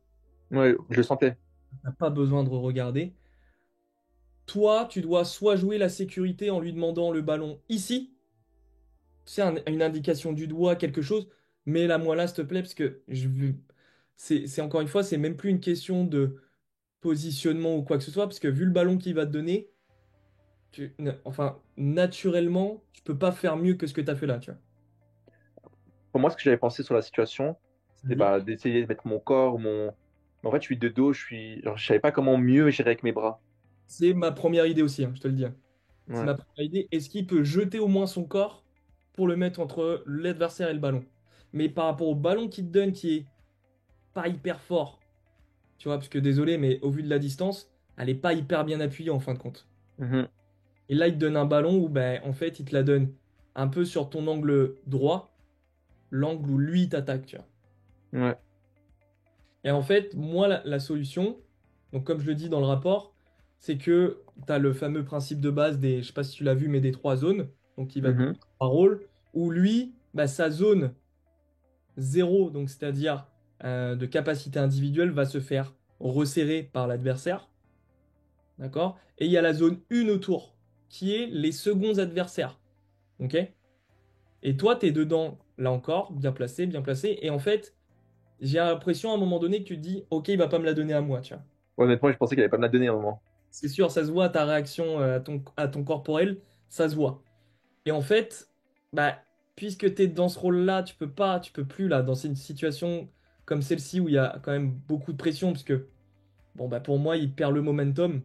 Ouais, je le sentais. Tu n'as pas besoin de regarder. Toi, tu dois soit jouer la sécurité en lui demandant le ballon ici, c'est une indication du doigt, quelque chose, mais la moi là, s'il te plaît, parce que c'est encore une fois, c'est même plus une question de positionnement ou quoi que ce soit, parce que vu le ballon qu'il va te donner, enfin, naturellement, tu peux pas faire mieux que ce que tu as fait là, tu vois. Pour moi, ce que j'avais pensé sur la situation, c'était C'est-à-dire, bah, d'essayer de mettre mon corps, mon. Mais en fait, je suis de dos, genre, je savais pas comment mieux gérer avec mes bras. c'est ma première idée aussi, hein, je te le dis, hein. C'est Ouais. ma première idée. Est-ce qu'il peut jeter au moins son corps pour le mettre entre l'adversaire et le ballon? Mais par rapport au ballon qu'il te donne, qui est pas hyper fort, tu vois, parce que désolé, mais au vu de la distance, elle est pas hyper bien appuyée en fin de compte. Mhm. Et là, il te donne un ballon où, ben, en fait, il te la donne un peu sur ton angle droit, l'angle où lui t'attaque, tu vois. Ouais. Et en fait, moi, la solution, donc comme je le dis dans le rapport, c'est que tu as le fameux principe de base des, je sais pas si tu l'as vu, mais des trois zones. Donc, il va te donner Mhm. trois rôles, où lui, bah, sa zone zéro, donc c'est-à-dire de capacité individuelle, va se faire resserrer par l'adversaire. D'accord? Et il y a la zone 1 autour, qui est les seconds adversaires. Ok? Et toi, tu es dedans, là encore, bien placé, bien placé. Et en fait, j'ai l'impression à un moment donné que tu te dis, ok, il va pas me la donner à moi, tu vois. Honnêtement, je pensais qu'elle allait pas me la donner à un moment. C'est sûr, ça se voit, ta réaction à ton corporel, ça se voit. Et en fait, bah, puisque tu es dans ce rôle-là, tu peux plus, là, dans une situation comme celle-ci où il y a quand même beaucoup de pression, parce que, bon, bah, pour moi, il perd le momentum,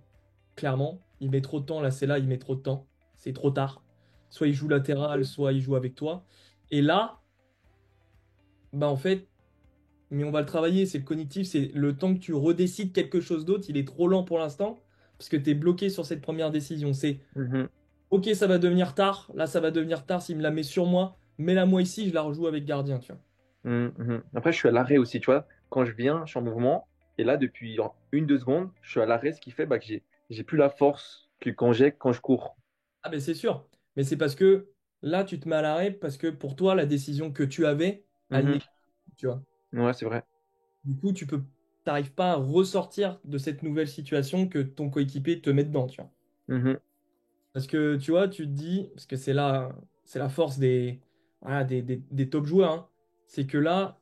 clairement. Il met trop de temps, là, c'est là, il met trop de temps. C'est trop tard. Soit il joue latéral, soit il joue avec toi. Et là, bah, en fait, mais on va le travailler, c'est le cognitif, c'est le temps que tu redécides quelque chose d'autre, il est trop lent pour l'instant, parce que tu es bloqué sur cette première décision. C'est, Mhm. ok, ça va devenir tard, là ça va devenir tard s'il me la met sur moi, mets-la moi ici, je la rejoue avec gardien, tu vois. Mhm. Mhm. Après, je suis à l'arrêt aussi, tu vois. Quand je viens, je suis en mouvement. Et là, depuis en 1, 2 secondes, je suis à l'arrêt, ce qui fait bah, que j'ai plus la force que quand je cours. Ah ben c'est sûr, mais c'est parce que là tu te mets à l'arrêt, parce que pour toi, la décision que tu avais, elle Mhm. n'est plus, tu vois. Ouais, c'est vrai. Du coup, t'arrives pas à ressortir de cette nouvelle situation que ton coéquipier te met dedans, tu vois. Mhm. Parce que tu vois, tu te dis, parce que c'est la force des, voilà, des top joueurs, hein, c'est que là,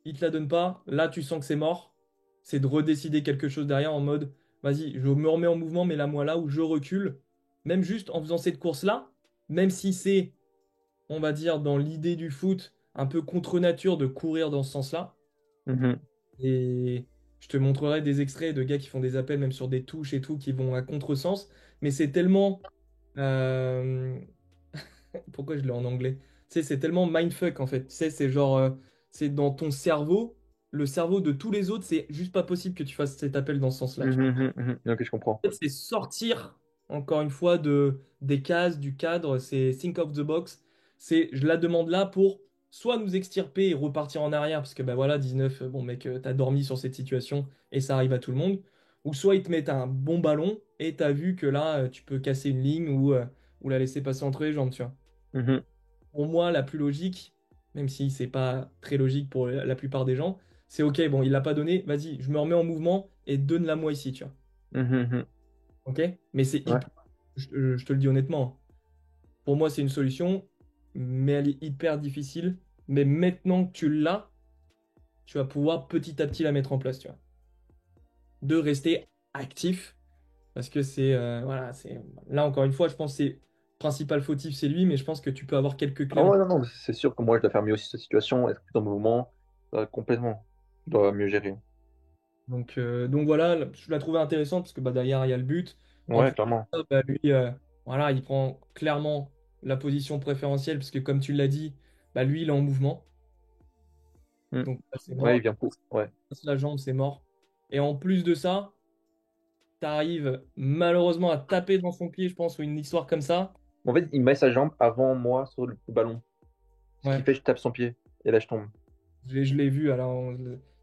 ils te la donnent pas, là tu sens que c'est mort, c'est de redécider quelque chose derrière en mode, vas-y, je me remets en mouvement, mais là, moi là où je recule, même juste en faisant cette course-là, même si c'est, on va dire, dans l'idée du foot, un peu contre nature de courir dans ce sens-là, Mhm. et je te montrerai des extraits de gars qui font des appels même sur des touches et tout, qui vont à contresens, mais c'est tellement... euh, pourquoi je l'ai en anglais? Tu sais, c'est tellement mindfuck en fait. Tu sais, c'est genre, c'est dans ton cerveau, le cerveau de tous les autres, c'est juste pas possible que tu fasses cet appel dans ce sens-là. Tu Mhm. vois. Mhm. Mhm. Ok, je comprends. En fait, c'est sortir, encore une fois, des cases, du cadre, c'est think of the box. C'est, je la demande là pour soit nous extirper et repartir en arrière, parce que bah voilà, 19, bon mec, t'as dormi sur cette situation et ça arrive à tout le monde. ou soit ils te mettent un bon ballon et tu as vu que là, tu peux casser une ligne ou la laisser passer entre les jambes, tu vois. Mhm. Pour moi, la plus logique, même si c'est pas très logique pour la plupart des gens, c'est ok, bon, il l'a pas donné, vas-y, je me remets en mouvement et donne-la moi ici, tu vois. Mhm. Mhm. Ok? Mais Ouais. je te le dis honnêtement, pour moi, c'est une solution, mais elle est hyper difficile. Mais maintenant que tu l'as, tu vas pouvoir petit à petit la mettre en place, tu vois. De rester actif, parce que voilà, c'est, là encore une fois, je pense que c'est principal fautif, c'est lui, mais je pense que tu peux avoir quelques clés Ah en. ouais, non, non, c'est sûr que moi, je dois faire mieux aussi cette situation, être plus en mouvement, complètement. Je dois mieux gérer. Donc voilà, je la trouvais intéressante parce que bah, derrière, il y a le but. En Ouais, plus, clairement. bah, lui, voilà, il prend clairement la position préférentielle parce que comme tu l'as dit, bah, lui, il est en mouvement. Mm. Donc là, c'est Ouais, mort. il vient pour. Ouais. Il passe la jambe, c'est mort. Et en plus de ça, tu arrives malheureusement à taper dans son pied, je pense, ou une histoire comme ça. En fait, il met sa jambe avant moi sur le ballon. Ce qui Ouais, fait que je tape son pied. Et là, je tombe. je l'ai vu. Alors,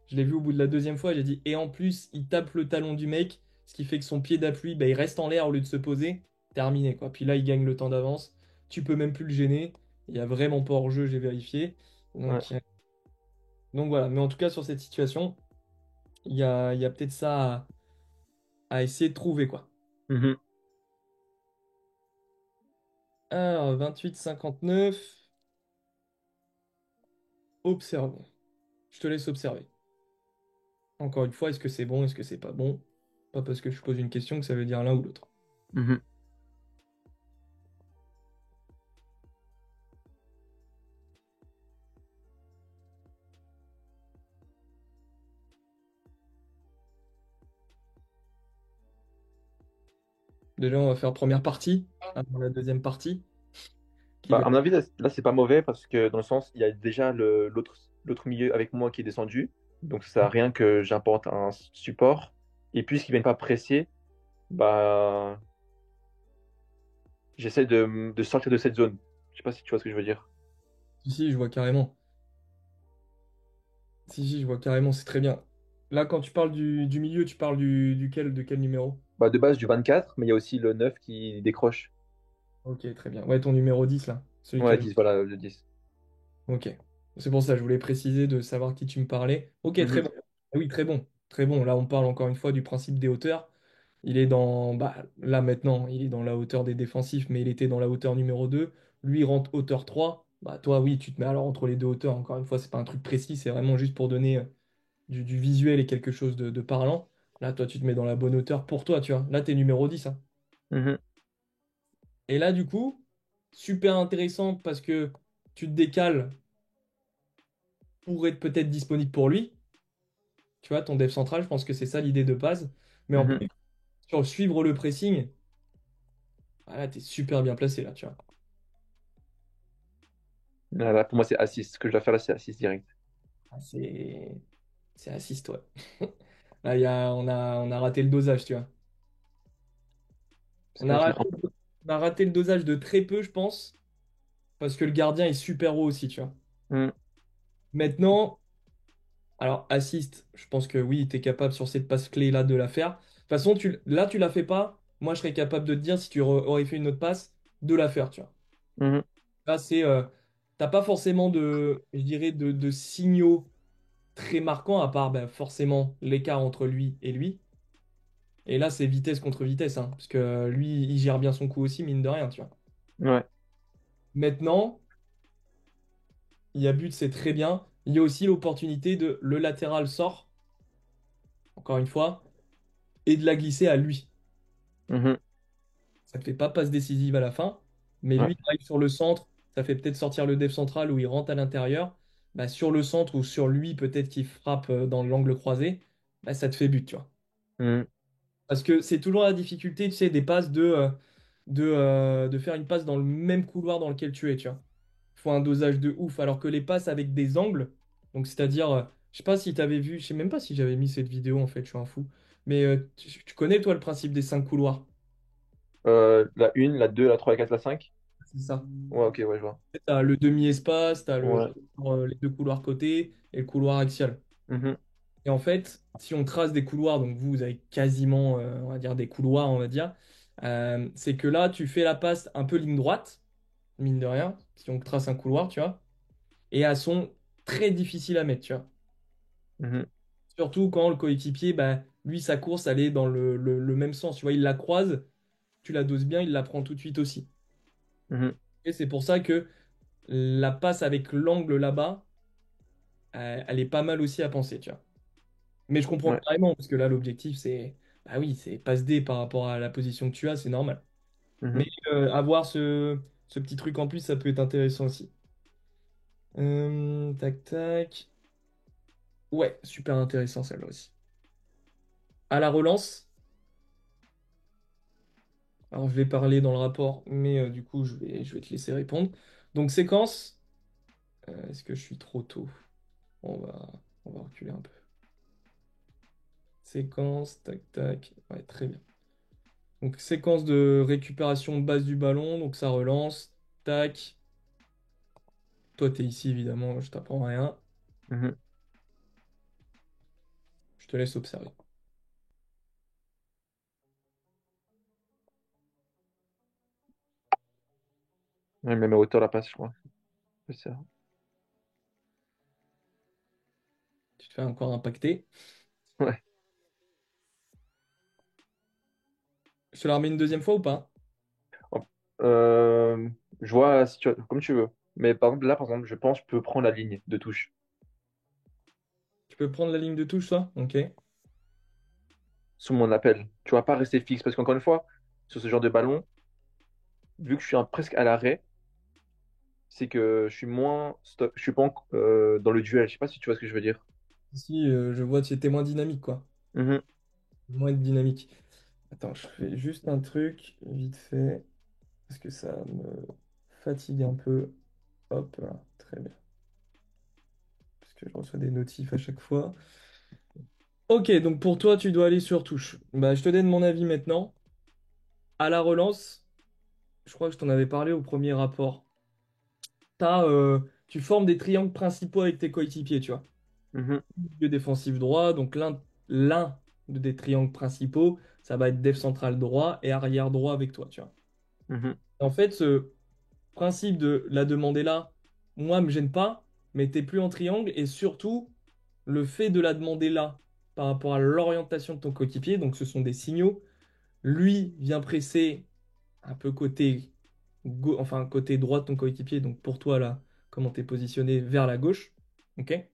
je l'ai vu au bout de la deuxième fois. J'ai dit, et en plus, il tape le talon du mec, ce qui fait que son pied d'appui, bah, il reste en l'air au lieu de se poser. Terminé, quoi. Puis là, il gagne le temps d'avance. Tu peux même plus le gêner. Il y a vraiment pas hors-jeu, j'ai vérifié. Ouais. Donc voilà. Mais en tout cas, sur cette situation, il y a peut-être ça à essayer de trouver, quoi. Mhm. Alors, 28-59. Observons. Je te laisse observer. Encore une fois, est-ce que c'est bon, est-ce que c'est pas bon? Pas parce que je pose une question que ça veut dire l'un ou l'autre. Mhm. Déjà, on va faire première partie, avant la deuxième partie, qui Bah, va à mon avis, là, c'est pas mauvais parce que dans le sens, il y a déjà l'autre milieu avec moi qui est descendu. Donc, ça sert à rien que j'importe un support. Et puisqu'ils viennent pas presser, bah, j'essaie de sortir de cette zone. Je sais pas si tu vois ce que je veux dire. Si, si, je vois carrément. Si, si, je vois carrément, c'est très bien. Là, quand tu parles du milieu, tu parles de quel numéro? Bah, de base, du 24, mais il y a aussi le 9 qui décroche. Ok, très bien. Ouais, ton numéro 10 là. Celui qui Ouais, a le. 10, voilà, le 10. Ok. C'est pour ça, je voulais préciser de savoir qui tu me parlais. Ok, très Mhm. bon. Ah oui, très bon. Très bon. Là, on parle encore une fois du principe des hauteurs. Il est dans. Bah, là, maintenant, il est dans la hauteur des défensifs, mais il était dans la hauteur numéro 2. Lui, il rentre hauteur 3. Bah, toi, oui, tu te mets alors entre les deux hauteurs. Encore une fois, c'est pas un truc précis, c'est vraiment juste pour donner du visuel et quelque chose de parlant. Là, toi, tu te mets dans la bonne hauteur pour toi, tu vois. Là, t'es numéro 10, hein. Mhm. Et là, du coup, super intéressant parce que tu te décales pour être peut-être disponible pour lui. Tu vois, ton dev central, je pense que c'est ça l'idée de base. Mais en Mhm. plus, sur suivre le pressing, ah là, t'es super bien placé, là, tu vois. Là, pour moi, c'est assist. Ce que je dois faire là, c'est assist direct. Ah, c'est assist, ouais. Là, on a raté le dosage, tu vois. Parce On que a là, je mets raté, on a raté le dosage de très peu, je pense, parce que le gardien est super haut aussi, tu vois. Mhm. Maintenant, alors assist, je pense que oui, tu es capable sur cette passe clé-là de la faire. De toute façon, là, tu la fais pas. Moi, je serais capable de te dire, si tu aurais fait une autre passe, de la faire, tu vois. Mhm. Là, t'as pas forcément je dirais, de signaux très marquants, à part ben, forcément l'écart entre lui et lui. Et là, c'est vitesse contre vitesse, hein, parce que lui, il gère bien son coup aussi, mine de rien, tu vois. Ouais. Maintenant, il y a but, c'est très bien. Il y a aussi l'opportunité de le latéral sort, encore une fois, et de la glisser à lui. Mhm. Ça ne fait pas passe décisive à la fin, mais Ouais. lui, il arrive sur le centre, ça fait peut-être sortir le dev central où il rentre à l'intérieur. Bah, sur le centre ou sur lui, peut-être qu'il frappe dans l'angle croisé, bah, ça te fait but, tu vois. Mhm. Parce que c'est toujours la difficulté, tu sais, des passes de faire une passe dans le même couloir dans lequel tu es, tu vois. Il faut un dosage de ouf, alors que les passes avec des angles, donc c'est-à-dire, je sais pas si tu avais vu, je sais même pas si j'avais mis cette vidéo en fait, je suis un fou, mais tu connais toi le principe des 5 couloirs? La 1, la 2, la 3, la 4, la 5. C'est ça. Ouais, ok, ouais, je vois. Tu as le demi-espace, tu as Ouais. les deux couloirs côté et le couloir axial. Mhm. Et en fait, si on trace des couloirs, donc vous avez quasiment, on va dire, des couloirs, on va dire, c'est que là, tu fais la passe un peu ligne droite, mine de rien, si on trace un couloir, tu vois, et elles sont très difficiles à mettre, tu vois. Mhm. Surtout quand le coéquipier, bah, lui, sa course, elle est dans le même sens, tu vois, il la croise, tu la doses bien, il la prend tout de suite aussi. Mhm. Et c'est pour ça que la passe avec l'angle là-bas, elle est pas mal aussi à penser, tu vois. Mais je comprends Ouais. carrément, parce que là, l'objectif, c'est, bah oui, c'est passe D par rapport à la position que tu as, c'est normal. Mais Mhm. avoir ce petit truc en plus, ça peut être intéressant aussi. Tac, tac. Ouais, super intéressant celle-là aussi. À la relance, alors je vais parler dans le rapport, mais du coup, je vais te laisser répondre. Donc, séquence, est-ce que je suis trop tôt? On va, on va reculer un peu. Séquence, tac, tac. Ouais, très bien. Donc, séquence de récupération de base du ballon, donc ça relance, tac. Toi, t'es ici, évidemment, je t'apprends rien. Mhm. Je te laisse observer. Ouais, même à hauteur la passe, je crois. C'est ça. Tu te fais encore impacter. Ouais. Je te la remets une deuxième fois ou pas? Hop. Euh, je vois si tu comme tu veux. Mais par exemple, là, par exemple, je pense que je peux prendre la ligne de touche Tu peux prendre la ligne de touche, toi? Ok. sous mon appel. Tu vas pas rester fixe. Parce qu'encore une fois, sur ce genre de ballon, vu que je suis presque à l'arrêt, c'est que je suis moins stop, je suis pas dans le duel. Je sais pas si tu vois ce que je veux dire. Ici, je vois que c'était moins dynamique, quoi. Mhm. Moins dynamique. Attends, je fais juste un truc, vite fait, parce que ça me fatigue un peu. Hop, là, très bien. Parce que je reçois des notifs à chaque fois. Ok, donc pour toi, tu dois aller sur touche. Bah, je te donne mon avis maintenant. À la relance, je crois que je t'en avais parlé au premier rapport. Tu formes des triangles principaux avec tes coéquipiers, tu vois. Mhm. Milieu défensif droit, donc l'un des triangles principaux, ça va être def central droit et arrière droit avec toi, tu vois. Mhm. En fait, ce principe de la demander là, moi, me gêne pas, mais t'es plus en triangle et surtout, le fait de la demander là par rapport à l'orientation de ton coéquipier, donc ce sont des signaux, lui vient presser un peu enfin côté droit de ton coéquipier, donc pour toi là, comment t'es positionné vers la gauche, ok?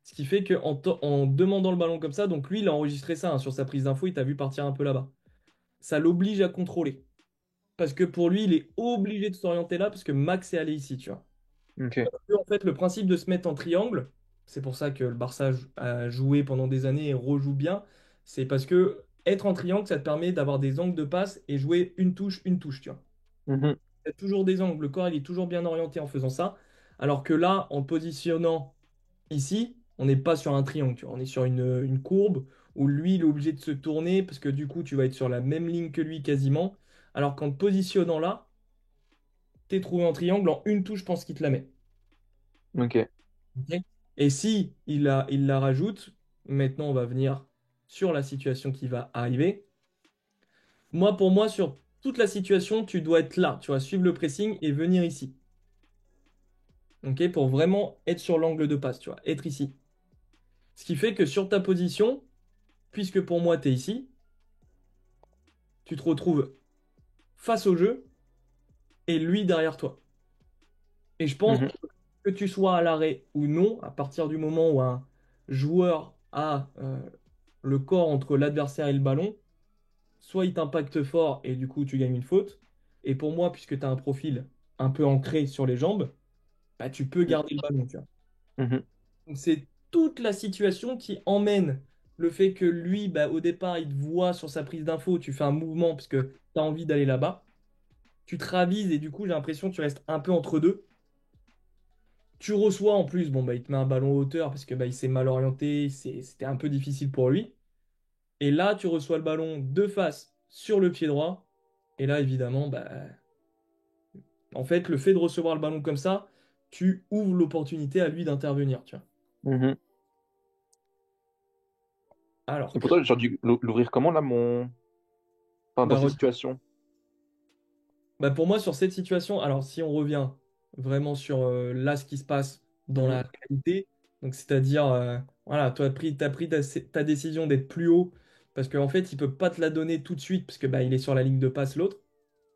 Ce qui fait en demandant le ballon comme ça, donc lui, il a enregistré ça hein, sur sa prise d'info, il t'a vu partir un peu là-bas. Ça l'oblige à contrôler. Parce que pour lui, il est obligé de s'orienter là parce que Max est allé ici, tu vois. Ok. En fait, le principe de se mettre en triangle, c'est pour ça que le Barça a joué pendant des années et rejoue bien, c'est parce que être en triangle, ça te permet d'avoir des angles de passe et jouer une touche, tu vois. Mhm. Il y a toujours des angles, le corps, il est toujours bien orienté en faisant ça. Alors que là, en positionnant ici, on n'est pas sur un triangle, tu vois. On est sur une courbe où lui, il est obligé de se tourner parce que du coup, tu vas être sur la même ligne que lui quasiment. Alors qu'en te positionnant là, t'es trouvé en triangle, en une touche, je pense qu'il te la met. Ok. Ok. Et si il la rajoute, maintenant on va venir sur la situation qui va arriver. Moi, pour moi, sur toute la situation, tu dois être là, tu vois, suivre le pressing et venir ici. Ok, pour vraiment être sur l'angle de passe, tu vois, être ici. Ce qui fait que sur ta position, puisque pour moi, tu es ici, tu te retrouves face au jeu et lui derrière toi. Et je pense Mhm. que tu sois à l'arrêt ou non, à partir du moment où un joueur a le corps entre l'adversaire et le ballon, soit il t'impacte fort et du coup tu gagnes une faute. Et pour moi, puisque tu as un profil un peu ancré sur les jambes, bah, tu peux garder le ballon, tu vois. Mhm. Donc c'est toute la situation qui emmène le fait que lui, bah, au départ, il te voit sur sa prise d'info, tu fais un mouvement parce que tu as envie d'aller là-bas. Tu te ravises et du coup, j'ai l'impression que tu restes un peu entre deux. Tu reçois en plus, bon, bah, il te met un ballon hauteur parce que bah, il s'est mal orienté, c'était un peu difficile pour lui. Et là, tu reçois le ballon de face sur le pied droit. Et là, évidemment, bah, en fait, le fait de recevoir le ballon comme ça, tu ouvres l'opportunité à lui d'intervenir, tu vois. Mhm. Alors Et pour que, toi, j'ai dû l'ouvrir comment, là, Enfin, dans bah, ces situations? bah, pour moi, sur cette situation, alors si on revient vraiment sur là ce qui se passe dans Mhm. la réalité, donc c'est-à-dire, voilà, toi, t'as pris ta décision d'être plus haut parce qu'en fait, il peut pas te la donner tout de suite parce que bah, il est sur la ligne de passe l'autre.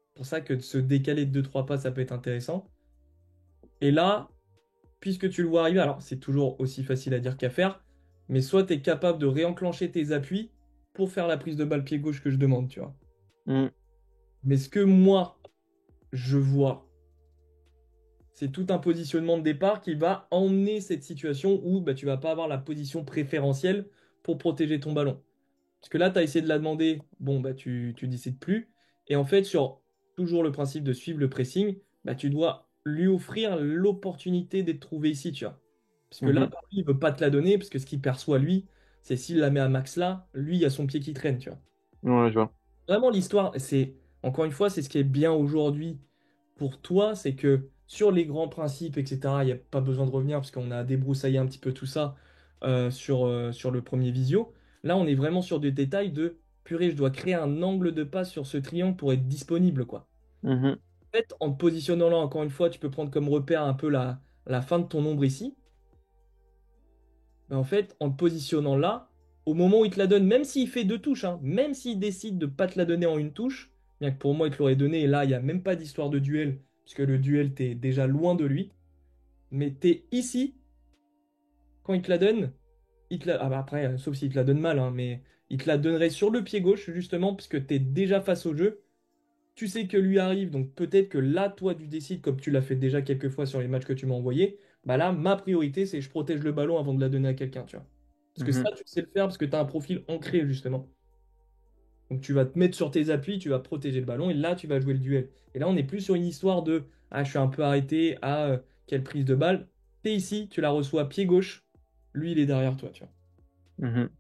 C'est pour ça que de se décaler de deux trois pas, ça peut être intéressant. Et là, puisque tu le vois arriver, alors c'est toujours aussi facile à dire qu'à faire, mais soit tu es capable de réenclencher tes appuis pour faire la prise de balle pied gauche que je demande, tu vois. Mhm. Mais ce que moi, je vois, c'est tout un positionnement de départ qui va emmener cette situation où bah, tu vas pas avoir la position préférentielle pour protéger ton ballon. Parce que là, tu as essayé de la demander, bon, bah, tu décides plus. Et en fait, sur toujours le principe de suivre le pressing, bah, tu dois lui offrir l'opportunité d'être trouvé ici, tu vois. Parce que là, Mhm. pour lui, il veut pas te la donner, parce que ce qu'il perçoit, lui, c'est s'il la met à max là, lui, il a son pied qui traîne, tu vois. Ouais, je vois. Vraiment, l'histoire, c'est, encore une fois, c'est ce qui est bien aujourd'hui pour toi, c'est que sur les grands principes, etc., il n'y a pas besoin de revenir parce qu'on a débroussaillé un petit peu tout ça sur le premier visio. Là, on est vraiment sur des détails de purée, je dois créer un angle de passe sur ce triangle pour être disponible, quoi. Mhm. En fait, en te positionnant là, encore une fois, tu peux prendre comme repère un peu la fin de ton ombre ici. Mais en fait, en te positionnant là, au moment où il te la donne, même s'il fait deux touches, hein, même s'il décide de pas te la donner en une touche, bien que pour moi il te l'aurait donné, et là il n'y a même pas d'histoire de duel, puisque le duel t'es déjà loin de lui, mais t'es ici, quand il te la donne, ah bah après, sauf s'il te la donne mal, hein, mais il te la donnerait sur le pied gauche, justement, puisque t'es déjà face au jeu, tu sais que lui arrive, donc peut-être que là, toi, tu décides, comme tu l'as fait déjà quelques fois sur les matchs que tu m'as envoyés, bah là, ma priorité, c'est je protège le ballon avant de la donner à quelqu'un, tu vois. Parce que ça, Mhm. tu sais le faire parce que tu as un profil ancré, justement. Donc tu vas te mettre sur tes appuis, tu vas protéger le ballon, et là, tu vas jouer le duel. Et là, on n'est plus sur une histoire de ah, je suis un peu arrêté, ah, quelle prise de balle. T'es ici, tu la reçois pied gauche, lui, il est derrière toi, tu vois. Mhm.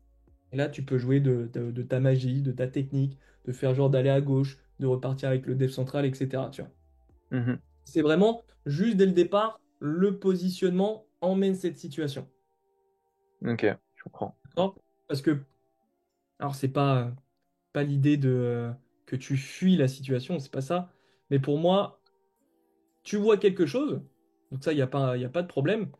Et là, tu peux jouer de ta magie, de ta technique, de faire genre d'aller à gauche, de repartir avec le def central, etc. Tu vois. Mhm. C'est vraiment, juste dès le départ, le positionnement emmène cette situation. Ok, je comprends. D'accord? Parce que, alors, c'est pas l'idée que tu fuis la situation, c'est pas ça. Mais pour moi, tu vois quelque chose, donc ça, y a pas de problème.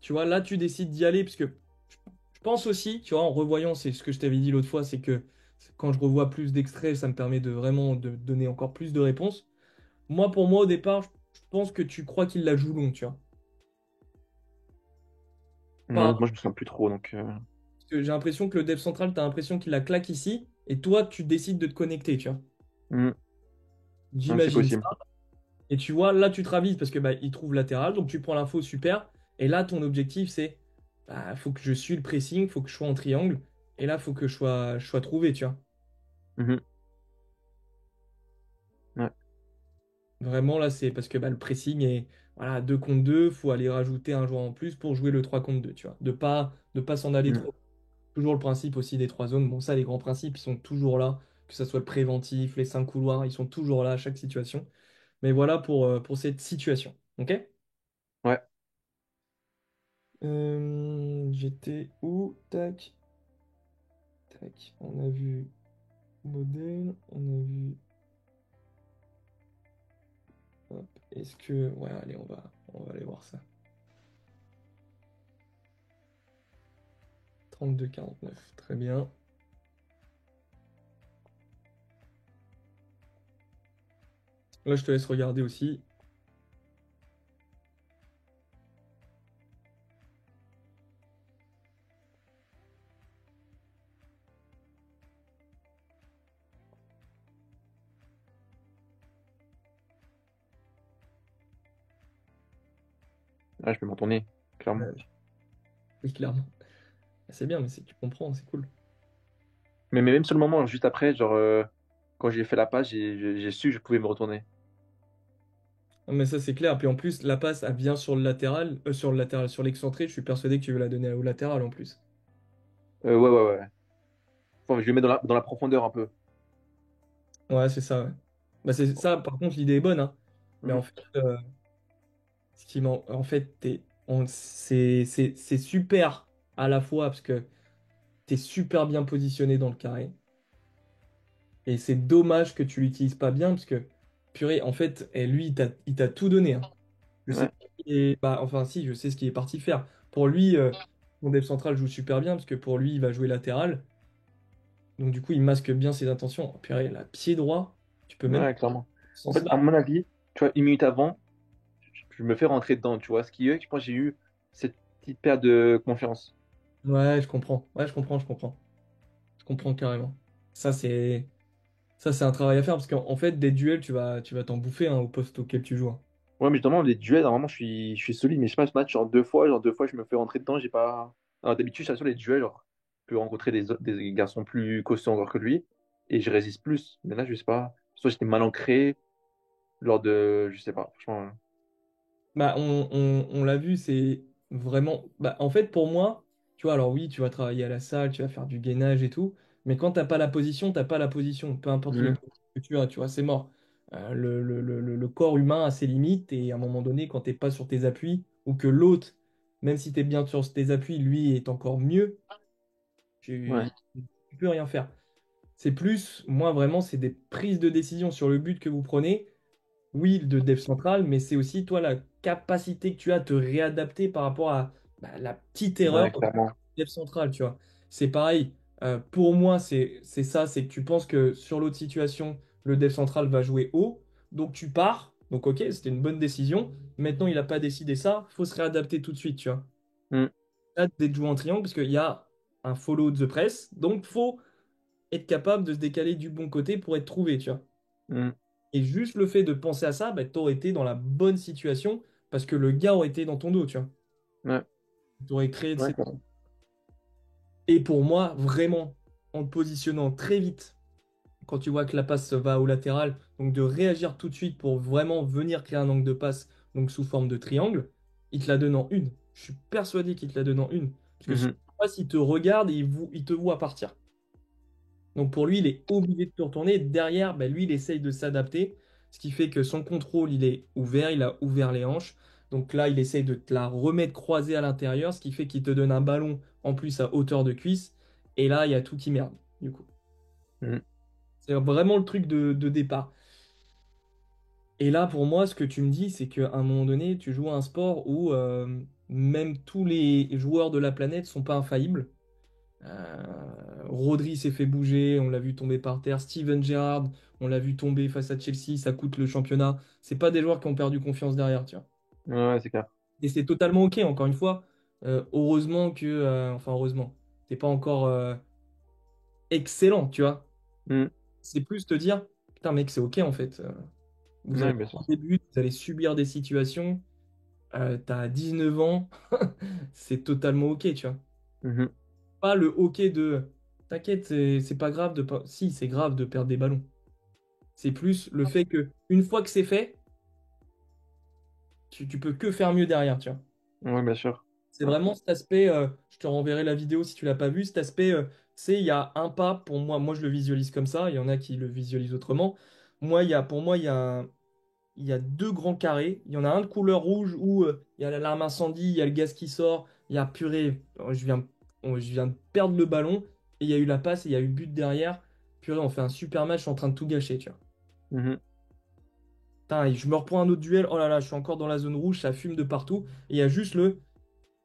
Tu vois, là, tu décides d'y aller, parce que je pense aussi, tu vois, en revoyant, c'est ce que je t'avais dit l'autre fois, c'est que quand je revois plus d'extraits, ça me permet de vraiment de donner encore plus de réponses. Moi, pour moi, au départ, je pense que tu crois qu'il la joue long, tu vois. Moi, Pas, moi, je me sens plus trop, donc. parce que j'ai l'impression que le dev central, t'as l'impression qu'il la claque ici, et toi, tu décides de te connecter, tu vois. Mhm. Ouais, c'est J'imagine ça. possible. Et tu vois, là, tu te ravises parce que bah, il trouve latéral, donc tu prends l'info, super. Et là, ton objectif, c'est, bah, faut que je suis le pressing, faut que je sois en triangle, et là, faut que je sois trouvé, tu vois. Mhm. Ouais. Vraiment, là, c'est parce que bah, le pressing est, voilà, 2 contre 2, faut aller rajouter un joueur en plus pour jouer le 3 contre 2, tu vois. De pas s'en aller Mhm. trop. Toujours le principe aussi des trois zones. Bon, ça, les grands principes, ils sont toujours là, que ce soit le préventif, les 5 couloirs, ils sont toujours là à chaque situation. Mais voilà pour cette situation. OK? Ouais. J'étais où? Tac, tac. On a vu modèle, on a vu. Hop. Est-ce que. Ouais, allez, on va aller voir ça. 32,49. Très bien. Là, je te laisse regarder aussi. Là, je peux m'en tourner, clairement. Ouais, oui, clairement. C'est bien, mais tu comprends, c'est cool. Mais même sur le moment, juste après, genre, quand j'ai fait la passe, j'ai su que je pouvais me retourner. Non, mais ça, c'est clair. Puis en plus, la passe, elle vient sur le latéral, sur l'excentré. Je suis persuadé que tu veux la donner au latéral en plus. Ouais, ouais, ouais. Enfin, je le mets dans la profondeur un peu. Ouais, c'est ça, ouais. Bah, c'est ça, par contre, l'idée est bonne, hein. Mais en Mhm. fait, en fait, c'est super à la fois parce que t'es super bien positionné dans le carré. Et c'est dommage que tu l'utilises pas bien, parce que, purée, en fait, lui, il t'a tout donné, hein. Je sais Ouais, pas bah, enfin, si, je sais ce qu'il est parti faire. Pour lui, mon dev central joue super bien, parce que pour lui, il va jouer latéral. Donc, du coup, il masque bien ses intentions. Oh, purée, là, pied droit, tu peux même ouais, clairement. sans En fait, à cela. mon avis, tu vois, 1 minute avant, je me fais rentrer dedans, tu vois. Ce qui est, je pense que j'ai eu cette petite perte de confiance. Ouais, je comprends. Ouais, je comprends, je comprends. Je comprends carrément. Ça, c'est ça, c'est un travail à faire, parce qu'en fait, des duels, tu vas t'en bouffer, hein, au poste auquel tu joues, hein. Ouais, mais justement, les duels, normalement, je suis solide, mais je sais pas, ce match, genre deux fois, je me fais rentrer dedans, j'ai pas. Alors, d'habitude, sur les duels, genre, je peux rencontrer des garçons plus costauds encore que lui, et je résiste plus. Mais là, je sais pas. Soit j'étais mal ancré, lors de. Je sais pas, franchement. Bah, on l'a vu, c'est vraiment. Bah, en fait, pour moi, tu vois, alors oui, tu vas travailler à la salle, tu vas faire du gainage et tout, mais quand t'as pas la position, t'as pas la position. Peu importe le Mhm. poste que tu as, tu vois, c'est mort. Le corps humain a ses limites, et à un moment donné, quand t'es pas sur tes appuis, ou que l'autre, même si t'es bien sur tes appuis, lui est encore mieux, Ouais, tu peux rien faire. C'est plus, moi vraiment, c'est des prises de décision sur le but que vous prenez. Oui, de dev central, mais c'est aussi toi la capacité que tu as de te réadapter par rapport à, bah, la petite erreur ouais, clairement. de dev central, tu vois. C'est pareil. Pour moi, c'est ça, c'est que tu penses que sur l'autre situation, le dev central va jouer haut, donc tu pars. Donc ok, c'était une bonne décision. Maintenant, il n'a pas décidé ça, faut se réadapter tout de suite, tu vois. Mhm. Là, d'être joué en triangle, parce qu'il y a un follow the press, donc faut être capable de se décaler du bon côté pour être trouvé, tu vois. Mhm. Et juste le fait de penser à ça, bah, tu aurais été dans la bonne situation, parce que le gars aurait été dans ton dos, tu vois. Ouais, Tu aurais créé de ouais, cette... clairement. Et pour moi, vraiment, en te positionnant très vite, quand tu vois que la passe va au latéral, donc de réagir tout de suite pour vraiment venir créer un angle de passe, donc sous forme de triangle, il te la donne en une. Je suis persuadé qu'il te la donne en une. Parce que je sais Mhm. pas s'il te regarde et il te voit partir. Donc pour lui, il est obligé de te retourner. Derrière, bah, lui, il essaye de s'adapter. Ce qui fait que son contrôle, il est ouvert, il a ouvert les hanches. Donc là, il essaye de te la remettre croisée à l'intérieur, ce qui fait qu'il te donne un ballon en plus à hauteur de cuisse. Et là, il y a tout qui merde, du coup. Mhm. C'est vraiment le truc de départ. Et là, pour moi, ce que tu me dis, c'est qu'à un moment donné, tu joues à un sport où même tous les joueurs de la planète sont pas infaillibles. Rodri s'est fait bouger, on l'a vu tomber par terre. Steven Gerrard, on l'a vu tomber face à Chelsea, ça coûte le championnat. C'est pas des joueurs qui ont perdu confiance derrière, tu vois. Ouais, ouais, c'est clair. Et c'est totalement ok, encore une fois. Heureusement que, enfin heureusement, t'es pas encore excellent, tu vois. Mhm. C'est plus te dire, putain mec, c'est ok en fait. Vous Ouais, allez bien sûr. prendre des buts, vous allez subir des situations. T'as 19 ans, c'est totalement ok, tu vois. Mhm. Pas le hockey de t'inquiète, c'est pas grave de pas. Si, c'est grave de perdre des ballons. C'est plus le fait que une fois que c'est fait, tu peux que faire mieux derrière, tu vois. Ouais, bien sûr. C'est Ouais. vraiment cet aspect, je te renverrai la vidéo si tu l'as pas vu, cet aspect, tu sais, il y a un pas, pour moi je le visualise comme ça, il y en a qui le visualisent autrement. Pour moi, il y a deux grands carrés. Il y en a un de couleur rouge où il y a l'alarme incendie, il y a le gaz qui sort, il y a purée, je viens de perdre le ballon, et il y a eu la passe, et il y a eu but derrière. Purée, on fait un super match, je suis en train de tout gâcher, tu vois. Mhm. Putain, et je me reprends un autre duel, oh là là, je suis encore dans la zone rouge, ça fume de partout, et il y a juste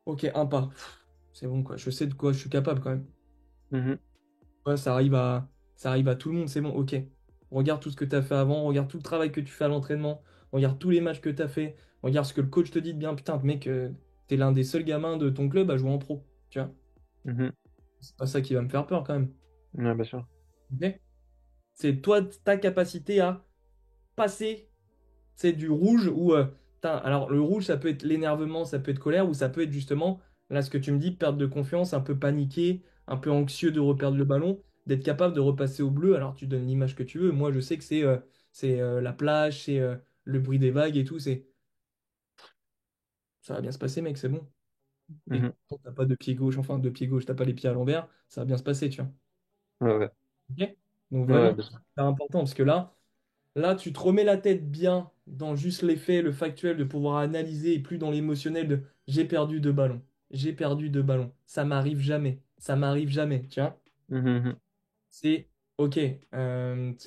ok, un pas. C'est bon, quoi, je sais de quoi je suis capable quand même. Mhm. Ouais, ça arrive à tout le monde, c'est bon, ok. Regarde tout ce que tu as fait avant, regarde tout le travail que tu fais à l'entraînement, regarde tous les matchs que tu as fait, regarde ce que le coach te dit de bien, putain, mec, t'es l'un des seuls gamins de ton club à jouer en pro, tu vois. Mhm. C'est pas ça qui va me faire peur quand même. Ouais, bien sûr. Ok. C'est toi, ta capacité à passer, c'est du rouge ou putain, alors le rouge ça peut être l'énervement, ça peut être colère ou ça peut être justement là ce que tu me dis, perte de confiance, un peu paniqué, un peu anxieux de reperdre le ballon, d'être capable de repasser au bleu. Alors tu donnes l'image que tu veux. Moi je sais que c'est la plage, c'est le bruit des vagues et tout. C'est ça va bien se passer mec, c'est bon. Et Mhm. t'as pas de pied gauche, enfin de pied gauche, t'as pas les pieds à l'envers, ça va bien se passer, tu vois. Ouais, ouais. Ok. Donc Ouais, ouais, vraiment bien sûr. c'est important parce que là, tu te remets la tête bien dans juste les faits, le factuel, de pouvoir analyser et plus dans l'émotionnel de j'ai perdu deux ballons. J'ai perdu deux ballons. Ça m'arrive jamais. ça m'arrive jamais, tu vois. Mhm. C'est OK.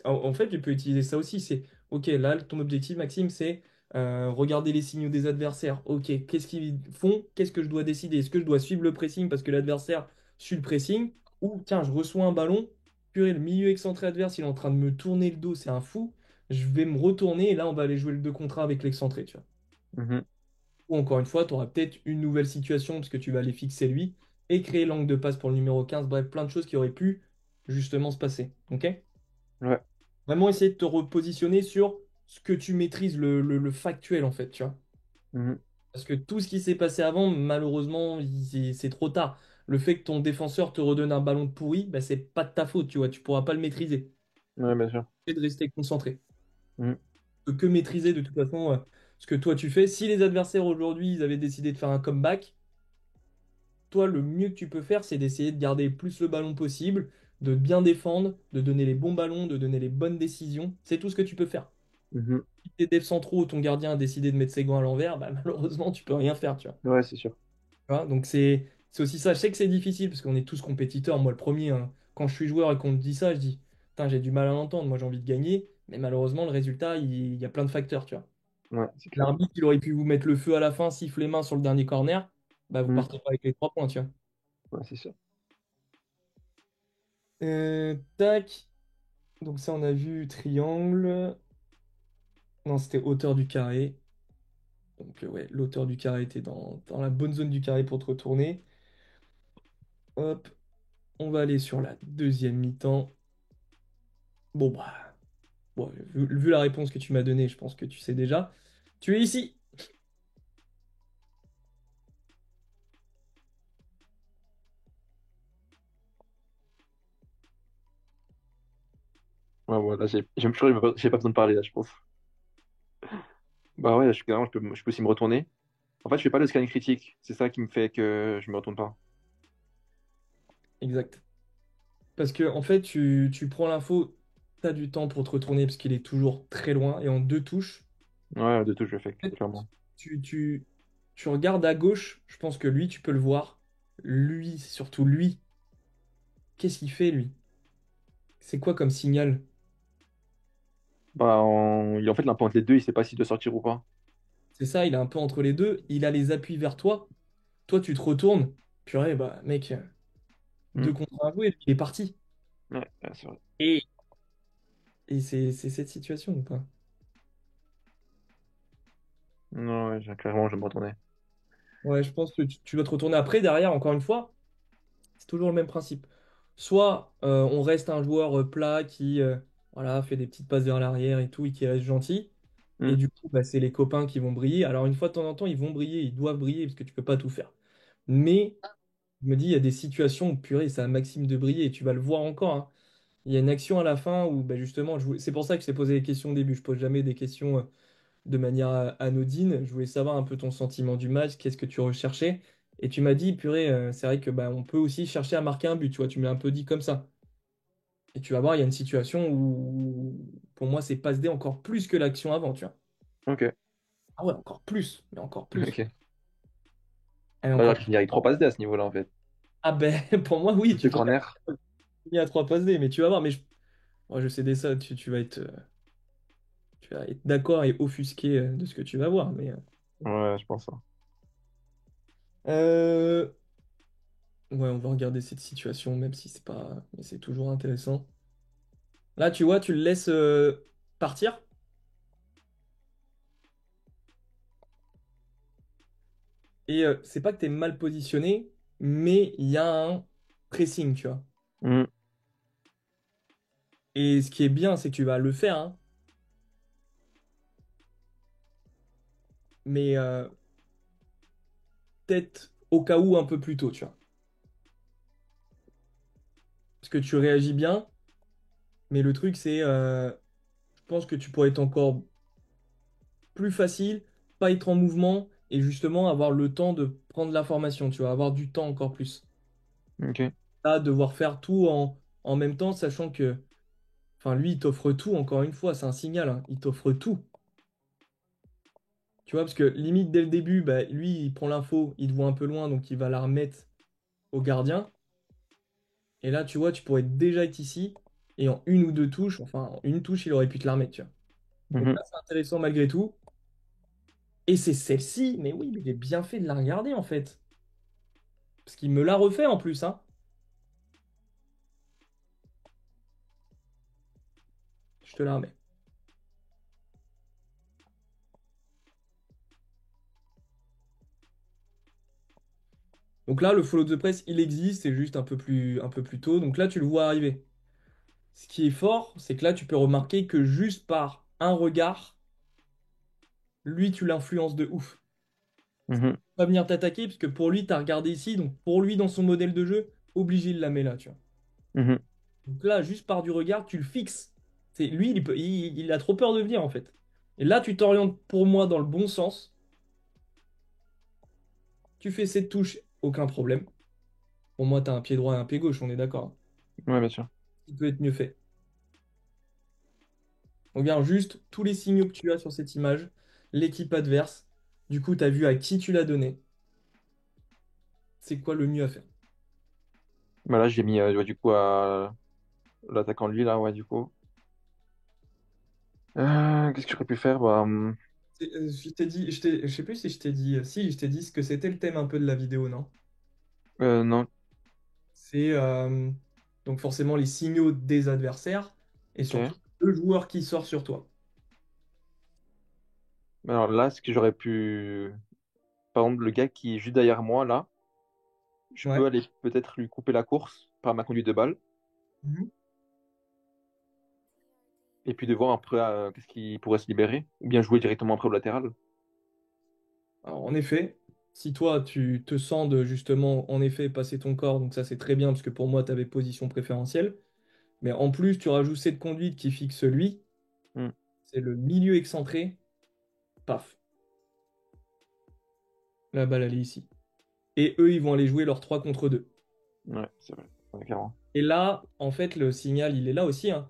En fait, tu peux utiliser ça aussi. C'est OK, là, ton objectif, Maxime, c'est regarder les signaux des adversaires. OK, qu'est-ce qu'ils font? Qu'est-ce que je dois décider? Est-ce que je dois suivre le pressing parce que l'adversaire suit le pressing? Ou tiens, je reçois un ballon, purée, le milieu excentré adverse, il est en train de me tourner le dos, c'est un fou. Je vais me retourner et là, on va aller jouer le 2 contre 1 avec l'excentré, tu vois. Mhm. Ou encore une fois, tu auras peut-être une nouvelle situation parce que tu vas aller fixer lui et créer l'angle de passe pour le numéro 15. Bref, plein de choses qui auraient pu justement se passer. OK? Ouais. Vraiment essayer de te repositionner sur ce que tu maîtrises, le factuel en fait, tu vois. Mhm. Parce que tout ce qui s'est passé avant, malheureusement, c'est trop tard. Le fait que ton défenseur te redonne un ballon de pourri, bah, c'est pas de ta faute, tu vois. Tu pourras pas le maîtriser. Ouais, bien sûr. Et de rester concentré. Mhm. Tu peux que maîtriser de toute façon ce que toi tu fais. Si les adversaires aujourd'hui, ils avaient décidé de faire un comeback, toi, le mieux que tu peux faire, c'est d'essayer de garder plus le ballon possible, de bien défendre, de donner les bons ballons, de donner les bonnes décisions. C'est tout ce que tu peux faire. Mhm. Si tes devs centraux ou ton gardien a décidé de mettre ses gants à l'envers, bah, malheureusement, tu peux rien faire, tu vois. Ouais, c'est sûr. Tu vois, donc c'est aussi ça. Je sais que c'est difficile parce qu'on est tous compétiteurs. Moi, le premier, hein. Quand je suis joueur et qu'on me dit ça, je dis, putain, j'ai du mal à l'entendre. Moi, j'ai envie de gagner. Mais malheureusement, le résultat, il y a plein de facteurs, tu vois. Ouais, c'est clair. L'arbitre, il aurait pu vous mettre le feu à la fin, siffle les mains sur le dernier corner. Bah, vous Mhm. partez pas avec les 3 points, tu vois. Ouais, c'est sûr. Tac. Donc ça, on a vu triangle. Non, c'était hauteur du carré. Donc ouais, l'hauteur du carré était dans la bonne zone du carré pour te retourner. Hop, on va aller sur la deuxième mi-temps. Bon, bah, bon, vu la réponse que tu m'as donnée, je pense que tu sais déjà. Tu es ici. Ouais, voilà, j'ai pas besoin de parler là, je pense. Bah ouais, carrément, je peux aussi me retourner. En fait, je fais pas le scanning critique. C'est ça qui me fait que je me retourne pas. Exact. Parce que en fait, tu prends l'info, tu as du temps pour te retourner parce qu'il est toujours très loin et en 2 touches. Ouais, de tout, je le fais, En fait, clairement. tu, tu, tu regardes à gauche, je pense que lui, tu peux le voir. Lui, surtout lui, qu'est-ce qu'il fait, lui? C'est quoi comme signal? Bah, en fait, il a un peu entre les deux, il sait pas s'il doit sortir ou pas. C'est ça, il est un peu entre les deux. Il a les appuis vers toi. Toi, tu te retournes. Purée, bah, mec, Hmm. 2 contre 1 joué, il est parti. Ouais, ouais, c'est vrai. Et, et c'est cette situation ou pas? Non, ouais, clairement, je vais me retourner. Ouais, je pense que tu dois te retourner après. Derrière, encore une fois, c'est toujours le même principe. Soit on reste un joueur plat qui voilà, fait des petites passes vers l'arrière et tout, et qui reste gentil. Hmm. Et du coup, bah, c'est les copains qui vont briller. Alors, une fois de temps en temps, ils vont briller, ils doivent briller parce que tu peux pas tout faire. Mais je me dis, il y a des situations où, purée, c'est à Maxime de briller et tu vas le voir encore, hein. Il y a une action à la fin où, bah, justement, c'est pour ça que je t'ai posé les questions au début. Je pose jamais des questions de manière anodine. Je voulais savoir un peu ton sentiment du match, qu'est-ce que tu recherchais. Et tu m'as dit, purée, c'est vrai que bah, on peut aussi chercher à marquer un but, tu vois, tu me l'as un peu dit comme ça. Et tu vas voir, il y a une situation où, pour moi, c'est passe D encore plus que l'action avant, tu vois. Ok, Ah ouais, encore plus, mais encore plus. ok. Et Bah, encore j'aurais pu plus. finir avec 3 passes D à ce niveau-là, en fait. Ah ben, pour moi, oui, Plus de tu corner. finis à 3 passes D, mais tu vas voir, mais moi, je sais dès ça, tu vas être d'accord et offusqué de ce que tu vas voir. Mais, Ouais, je pense ça. euh, ouais, on va regarder cette situation, même si c'est pas, mais c'est toujours intéressant. Là, tu vois, tu le laisses partir et c'est pas que tu es mal positionné, mais il y a un pressing, tu vois. Hmm. Et ce qui est bien, c'est que tu vas le faire, hein, mais peut-être au cas où un peu plus tôt, tu vois. Parce que tu réagis bien, mais le truc, c'est, je pense que tu pourrais être encore plus facile, pas être en mouvement et justement avoir le temps de prendre l'information, tu vois, avoir du temps encore plus. Ok. Là, devoir faire tout en même temps, sachant que, enfin, lui, il t'offre tout, encore une fois, c'est un signal, hein, il t'offre tout. Tu vois, parce que limite, dès le début, bah, lui, il prend l'info, il te voit un peu loin, donc il va la remettre au gardien. Et là, tu vois, tu pourrais déjà être ici. Et en une ou deux touches, enfin, en une touche, il aurait pu te l'armer, tu vois. Donc Mhm. là, c'est intéressant malgré tout. Et c'est celle-ci, mais oui, mais j'ai bien fait de la regarder en fait. Parce qu'il me l'a refait en plus, hein. Je te la remets. Donc là, le follow the press, il existe, c'est juste un peu plus tôt. Donc là, tu le vois arriver. Ce qui est fort, c'est que là, tu peux remarquer que juste par un regard, lui, tu l'influences de ouf. Mhm. Il va venir t'attaquer, puisque pour lui, tu as regardé ici. Donc pour lui, dans son modèle de jeu, obligé, il la met là, tu vois. Mhm. Donc là, juste par du regard, tu le fixes. C'est, lui, il a trop peur de venir, en fait. Et là, tu t'orientes pour moi dans le bon sens. Tu fais cette touche, aucun problème. Pour moi, tu as un pied droit et un pied gauche, on est d'accord, hein. Ouais, bien sûr. Il peut être mieux fait. On regarde juste tous les signaux que tu as sur cette image, l'équipe adverse. Du coup, tu as vu à qui tu l'as donné. C'est quoi le mieux à faire? Bah là, j'ai mis ouais, du coup à l'attaquant lui là, ouais, du coup. Qu'est-ce que j'aurais pu faire? Bah, Je t'ai dit, je sais plus si je t'ai dit, si je t'ai dit ce que c'était le thème un peu de la vidéo, non? non, C'est donc forcément les signaux des adversaires et ok. surtout le joueur qui sort sur toi. Alors là, ce que j'aurais pu. Par exemple, le gars qui est juste derrière moi là, je Ouais. peux aller peut-être lui couper la course par ma conduite de balle Mhm. et puis de voir après qu'est-ce qui pourrait se libérer ou bien jouer directement après au latéral. Alors, en effet, si toi tu te sens de justement en effet passer ton corps, donc ça c'est très bien parce que pour moi tu avais position préférentielle, mais en plus tu rajoutes cette conduite qui fixe lui, Hmm. c'est le milieu excentré, paf, la balle elle est ici. Et eux ils vont aller jouer leur 3 contre 2. Ouais, c'est vrai. Ouais, clairement. Et là, en fait, le signal il est là aussi, hein.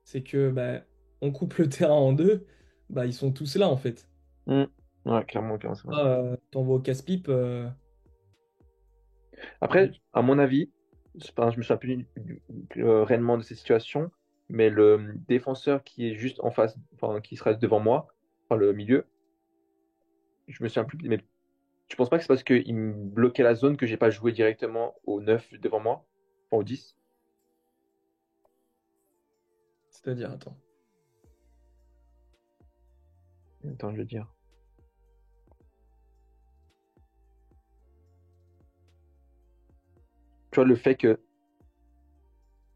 C'est que bah, on coupe le terrain en deux, bah ils sont tous là en fait. Hmm. Ouais, clairement, clairement, c'est vrai. Ah, t'envoies au casse-pipe. Après, à mon avis, je me souviens plus réellement de ces situations, mais le défenseur qui est juste en face, enfin, qui sera devant moi, enfin le milieu, je me souviens plus, mais je pense pas que c'est parce qu'il me bloquait la zone que j'ai pas joué directement au 9 devant moi, enfin au 10. C'est-à-dire, attends. Attends, je vais dire. Tu vois, le fait que.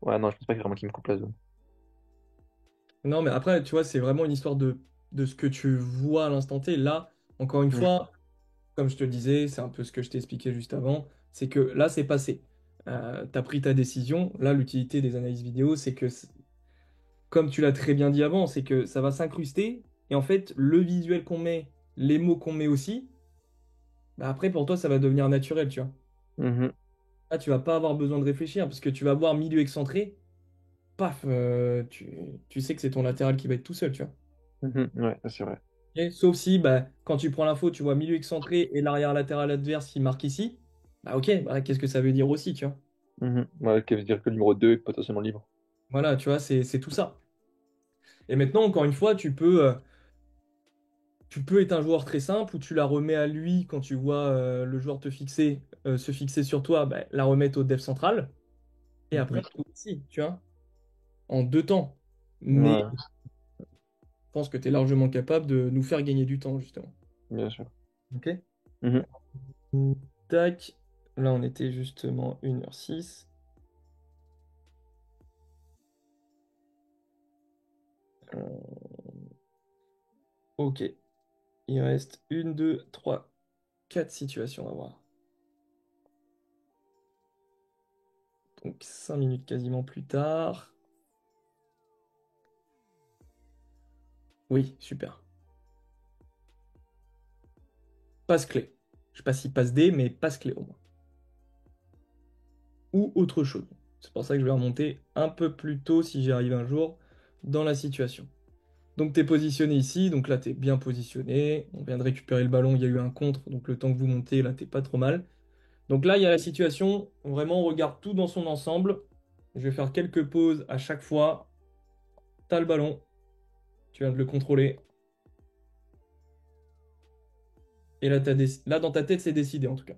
Ouais, non, je pense pas que vraiment qu'il me coupe la zone. Non, mais après, tu vois, c'est vraiment une histoire de ce que tu vois à l'instant T. Là, encore une Hmm. fois, comme je te le disais, c'est un peu ce que je t'ai expliqué juste avant, c'est que là, c'est passé. Tu as pris ta décision. Là, l'utilité des analyses vidéo, c'est que, comme tu l'as très bien dit avant, c'est que ça va s'incruster. Et en fait, le visuel qu'on met, les mots qu'on met aussi, bah après, pour toi, ça va devenir naturel, tu vois. Mhm. Là, tu vas pas avoir besoin de réfléchir, parce que tu vas voir milieu excentré, paf, tu sais que c'est ton latéral qui va être tout seul, tu vois. Mhm. Ouais, ça, c'est vrai. Ok. Sauf si, bah, quand tu prends l'info, tu vois milieu excentré et l'arrière latéral adverse qui marque ici. Bah ok, bah, qu'est-ce que ça veut dire aussi, tu vois? Mhm. Ouais, qui veut dire que le numéro 2 est potentiellement libre. Voilà, tu vois, c'est tout ça. Et maintenant, encore une fois, tu peux être un joueur très simple où tu la remets à lui quand tu vois le joueur se fixer sur toi, bah, la remettre au dev central. Et après, Mhm. tout ici, tu vois, en deux temps. Mais Ouais, je pense que tu es largement capable de nous faire gagner du temps, justement. bien sûr. Ok? Mhm. Tac. Là, on était justement 1h06. Ok. Il reste une, deux, trois, quatre situations à voir. Donc 5 minutes quasiment plus tard. Oui, super. Passe clé. Je sais pas si passe D, mais passe clé au moins. Ou autre chose. C'est pour ça que je vais remonter un peu plus tôt si j'y arrive un jour dans la situation. Donc tu es positionné ici, donc là tu es bien positionné. On vient de récupérer le ballon, il y a eu un contre, donc le temps que vous montez, là t'es pas trop mal. Donc là il y a la situation, vraiment on regarde tout dans son ensemble. Je vais faire quelques pauses à chaque fois. T'as le ballon. Tu viens de le contrôler. Et là, là dans ta tête, c'est décidé en tout cas.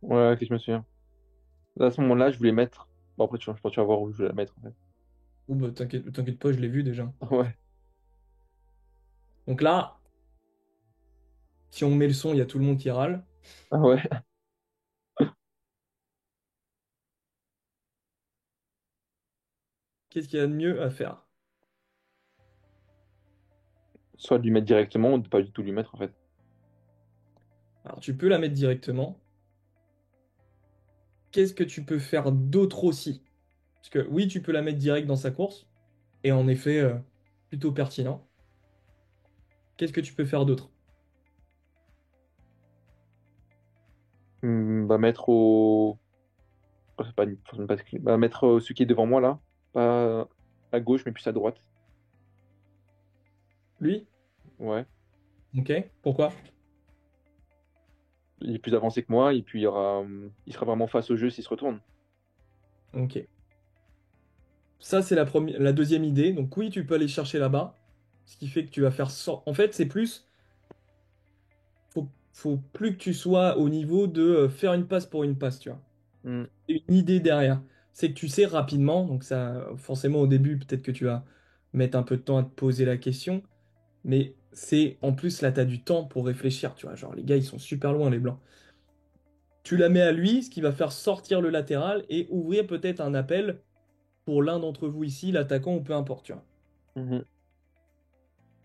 Ouais, que je me souviens. Là, à ce moment-là, je voulais mettre. Bon, après, je pense que tu vas voir où je vais la mettre, en fait. Ou bah, t'inquiète pas, je l'ai vu déjà. Ouais. Donc là, si on met le son, il y a tout le monde qui râle. Ah ouais. Qu'est-ce qu'il y a de mieux à faire? Soit de lui mettre directement ou de pas du tout lui mettre, en fait. Alors, tu peux la mettre directement. Qu'est-ce que tu peux faire d'autre aussi? Parce que oui, tu peux la mettre direct dans sa course. Et en effet, plutôt pertinent. Qu'est-ce que tu peux faire d'autre? Bah, mettre au. Oh, c'est pas forcément pas bah, mettre celui qui est devant moi, là. Pas à gauche, mais plus à droite. Lui? Ouais. Ok. Pourquoi? Il est plus avancé que moi, et puis il sera vraiment face au jeu s'il se retourne. Ok. Ça, c'est la deuxième idée. Donc oui, tu peux aller chercher là-bas. Ce qui fait que tu vas faire... En fait, c'est plus... faut plus que tu sois au niveau de faire une passe pour une passe, tu vois. Hmm. Et une idée derrière. C'est que tu sais rapidement, donc ça, forcément au début, peut-être que tu vas mettre un peu de temps à te poser la question, mais c'est en plus là, tu as du temps pour réfléchir, tu vois. Genre, les gars, ils sont super loin, les blancs. Tu la mets à lui, ce qui va faire sortir le latéral et ouvrir peut-être un appel pour l'un d'entre vous ici, l'attaquant ou peu importe, tu vois. Mhm.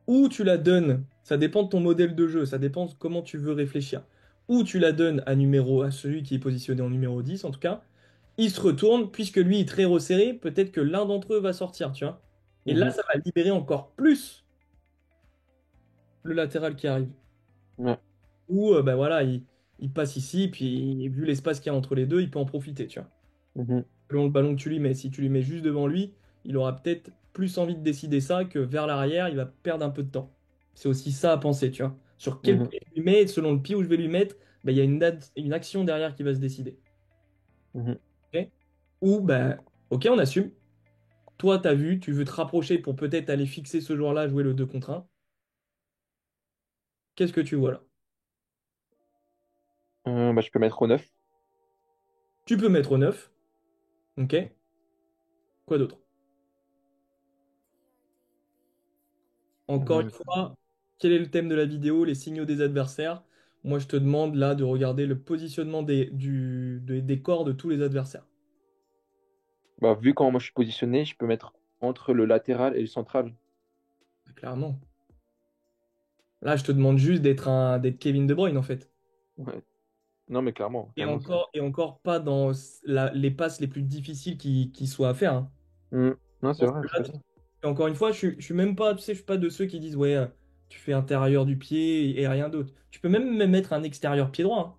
Ou tu la donnes, ça dépend de ton modèle de jeu, ça dépend de comment tu veux réfléchir. Ou tu la donnes à celui qui est positionné en numéro 10 en tout cas, il se retourne, puisque lui est très resserré, peut-être que l'un d'entre eux va sortir, tu vois. Et là, Mhm. ça va libérer encore plus le latéral qui arrive. Ouais. Ou, ben voilà, il passe ici, puis vu l'espace qu'il y a entre les deux, il peut en profiter, tu vois. Mhm. Selon le ballon que tu lui mets, si tu lui mets juste devant lui, il aura peut-être plus envie de décider ça que vers l'arrière, il va perdre un peu de temps. C'est aussi ça à penser, tu vois. Sur quel Mhm. pied je lui mets, selon le pied où je vais lui mettre, ben, il y a une action derrière qui va se décider. Mhm. Ok. Ou, ben, ok, on assume. Toi, tu as vu, tu veux te rapprocher pour peut-être aller fixer ce joueur-là, jouer le 2 contre 1. Qu'est-ce que tu vois là? Bah, je peux mettre au 9. Tu peux mettre au 9. Ok. Quoi d'autre? Encore une fois, quel est le thème de la vidéo? Les signaux des adversaires. Moi, je te demande là de regarder le positionnement des corps de tous les adversaires. Bah, vu comment moi je suis positionné, je peux mettre entre le latéral et le central. Clairement. Là, je te demande juste d'être Kevin De Bruyne en fait. Ouais. Non, mais clairement, clairement ça. Et encore pas dans les passes les plus difficiles qui soient à faire, hein. Hmm. Non, c'est Parce vrai, que tout là, à fait. et encore une fois, je suis même pas, tu sais, je suis pas de ceux qui disent ouais, tu fais intérieur du pied et rien d'autre. Tu peux même mettre un extérieur pied droit, hein.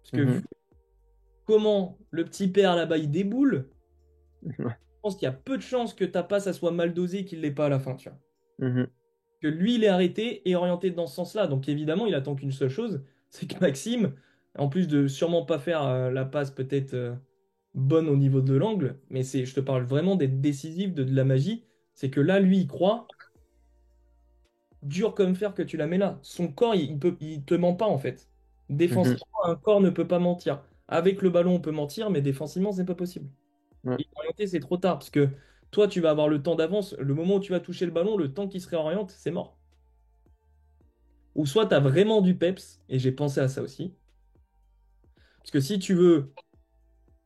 Parce que Mhm. vu comment le petit père là-bas il déboule, Ouais. je pense qu'il y a peu de chances que ta passe ça soit mal dosée et qu'il l'ait pas à la fin, tu vois. Mhm. Que lui, il est arrêté et orienté dans ce sens-là. Donc évidemment, il attend qu'une seule chose, c'est que Maxime, en plus de sûrement pas faire la passe peut-être bonne au niveau de l'angle, mais je te parle vraiment d'être décisif, de la magie, c'est que là, lui, il croit, dur comme fer que tu la mets là. Son corps, il te ment pas en fait. Mhm. Défensivement, un corps ne peut pas mentir. Avec le ballon, on peut mentir, mais défensivement, c'est pas possible. Ouais. Et orienté, c'est trop tard, parce que toi, tu vas avoir le temps d'avance. Le moment où tu vas toucher le ballon, le temps qu'il se réoriente, c'est mort. Ou soit tu as vraiment du peps, et j'ai pensé à ça aussi. Parce que si tu veux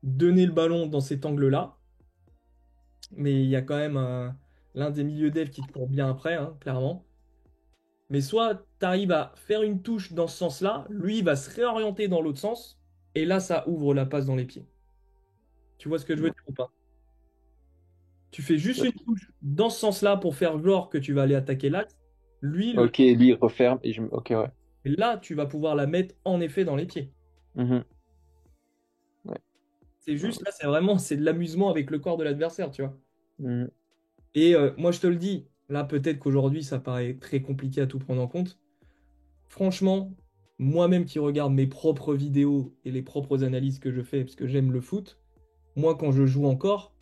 donner le ballon dans cet angle-là, mais il y a quand même l'un des milieux d'aile qui te court bien après, hein, clairement. Mais soit tu arrives à faire une touche dans ce sens-là, lui il va se réorienter dans l'autre sens, et là ça ouvre la passe dans les pieds. Tu vois ce que je veux dire ou pas? Tu fais juste une touche dans ce sens-là pour faire genre que tu vas aller attaquer l'axe. Lui, Ok, lui, il referme et je. Ok, ouais. et là, tu vas pouvoir la mettre en effet dans les pieds. Mhm. Ouais. C'est juste là, c'est de l'amusement avec le corps de l'adversaire, tu vois. Mhm. Et moi, je te le dis, là, peut-être qu'aujourd'hui, ça paraît très compliqué à tout prendre en compte. Franchement, moi-même qui regarde mes propres vidéos et les propres analyses que je fais, parce que j'aime le foot, moi, quand je joue encore,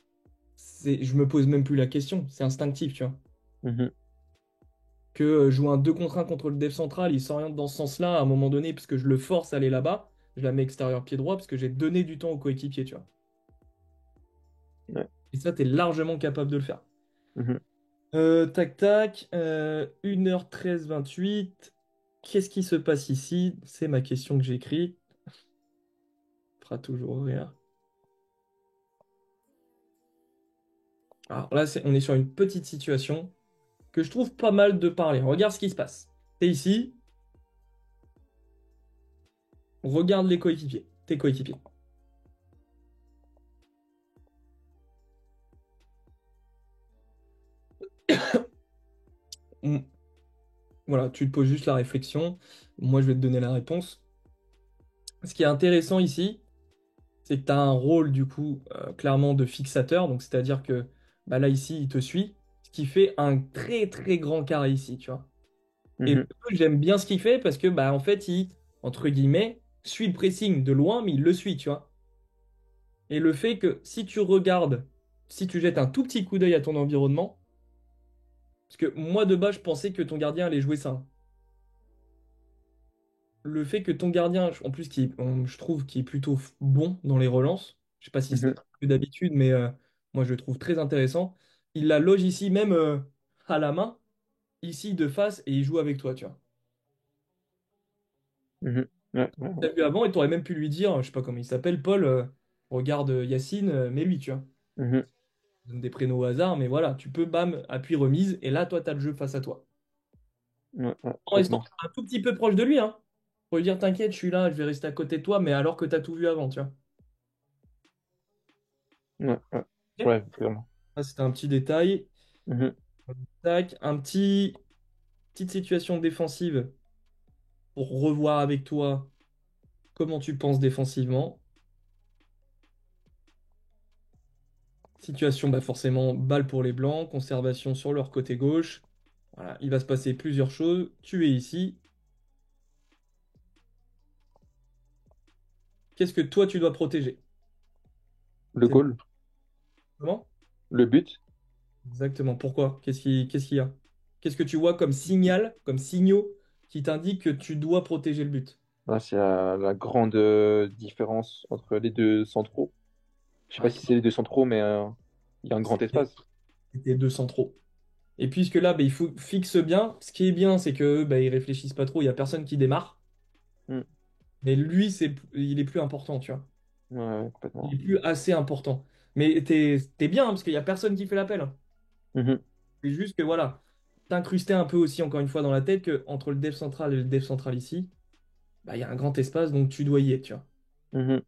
je me pose même plus la question. C'est instinctif, tu vois. Mhm. Que jouer un 2 contre 1 contre le dev central, il s'oriente dans ce sens-là à un moment donné, parce que je le force à aller là-bas. Je la mets extérieur pied droit, parce que j'ai donné du temps au coéquipier, tu vois. Ouais. Et ça, t'es largement capable de le faire. Mhm. Tac tac, 1h13 28. Qu'est-ce qui se passe ici? C'est ma question que j'ai écrite. Fera toujours rire. Alors là, on est sur une petite situation que je trouve pas mal de parler. Regarde ce qui se passe. T'es ici, regarde les coéquipiers, tes coéquipiers. Mm. Voilà, tu te poses juste la réflexion. Moi, je vais te donner la réponse. Ce qui est intéressant ici, c'est que tu as un rôle, du coup, clairement de fixateur. Donc, c'est-à-dire que bah, là, ici, il te suit. Ce qui fait un très, très grand carré ici, tu vois. Et Mhm. j'aime bien ce qu'il fait parce que, bah, en fait, il, entre guillemets, suit le pressing de loin, mais il le suit, tu vois. Et le fait que si tu regardes, si tu jettes un tout petit coup d'œil à ton environnement, parce que moi, de base, je pensais que ton gardien allait jouer ça, hein. Le fait que ton gardien, en plus, je trouve qu'il est plutôt bon dans les relances, je sais pas si c'est Mhm. que d'habitude, mais moi je le trouve très intéressant. Il la loge ici, même à la main, ici de face, et il joue avec toi, tu vois. Mhm. Ouais, ouais, T'as ouais. vu avant, et t'aurais même pu lui dire, je sais pas comment il s'appelle, Paul, regarde Yacine, mais lui, tu vois. Mhm. Je donne des prénoms au hasard, mais voilà, tu peux, bam, appui remise, et là, toi, t'as le jeu face à toi. Ouais, ouais, En restant complètement. un tout petit peu proche de lui, hein. Pour lui dire, t'inquiète, je suis là, je vais rester à côté de toi, mais alors que t'as tout vu avant, tu vois. Ouais, ouais. Ok. Ouais, vraiment. Ça, c'était un petit détail. Mhm. Tac, petite situation défensive pour revoir avec toi comment tu penses défensivement. Situation, bah forcément, balle pour les blancs, conservation sur leur côté gauche. Voilà, il va se passer plusieurs choses. Tu es ici. Qu'est-ce que toi tu dois protéger? Le C'est goal, comment? le but, Exactement. Pourquoi? Qu'est-ce qu'il y a? Qu'est-ce que tu vois comme signal, comme signaux qui t'indiquent que tu dois protéger le but? là, c'est la grande différence entre les deux centraux. Je sais pas Ouais, si c'est les deux centraux, mais il y a un grand espace. c'était deux centraux. Et puisque là, bah, il faut fixe bien. Ce qui est bien, c'est que bah, ils réfléchissent pas trop. Il y a personne qui démarre. Mhm. Mais lui, il est plus important, tu vois. Ouais, ouais, Il est complètement. plus assez important. Mais t'es bien, hein, parce qu'il y a personne qui fait l'appel, hein. Mhm. C'est juste que voilà, t'incruster un peu aussi, encore une fois, dans la tête que entre le dev central et le dev central ici, bah, il y a un grand espace, donc tu dois y être, tu vois. Mhm.